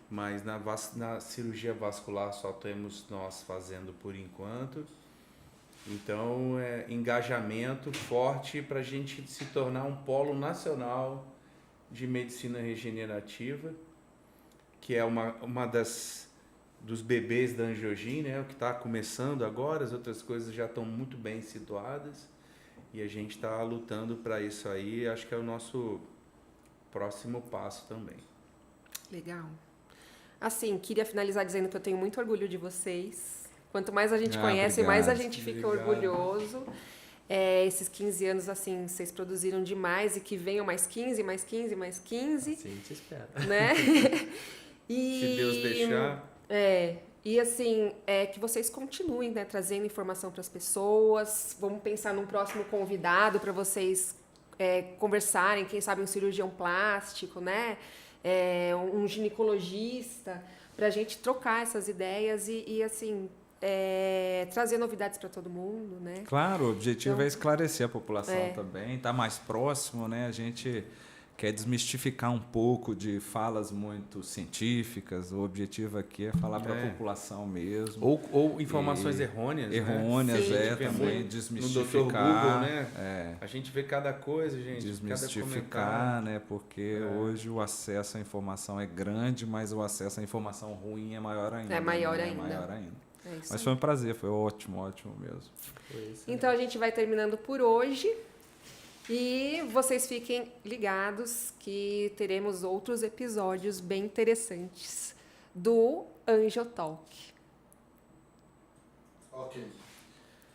Mas na cirurgia vascular só temos nós fazendo por enquanto. Então, engajamento forte para a gente se tornar um polo nacional de medicina regenerativa, que é uma dos bebês da Angiogin, né? O que está começando agora, as outras coisas já estão muito bem situadas e a gente está lutando para isso aí. Acho que é o nosso próximo passo também. Legal. Assim, queria finalizar dizendo que eu tenho muito orgulho de vocês. Quanto mais a gente conhece, obrigado. mais a gente fica orgulhoso. Esses 15 anos, assim, vocês produziram demais, e que venham mais 15, mais 15, mais 15. Sim, te espera. Né? E, Se Deus deixar. E assim, que vocês continuem, né, trazendo informação para as pessoas. Vamos pensar num próximo convidado para vocês conversarem, quem sabe um cirurgião plástico, né? Um ginecologista, para a gente trocar essas ideias e assim, trazer novidades para todo mundo, né? Claro, o objetivo é esclarecer a população também, estar mais próximo, né? A gente quer desmistificar um pouco de falas muito científicas. O objetivo aqui é falar para a população mesmo. Ou informações errôneas. Errôneas, né? também No desmistificar. Dr. Google, né? A gente vê cada coisa, gente. Desmistificar, né? Porque hoje o acesso à informação é grande, mas o acesso à informação ruim é maior ainda. É maior né? ainda. É maior ainda. Isso Mas aí. foi um prazer, foi ótimo mesmo. Então a gente vai terminando por hoje. E vocês fiquem ligados que teremos outros episódios bem interessantes do Angiotalk. Ok.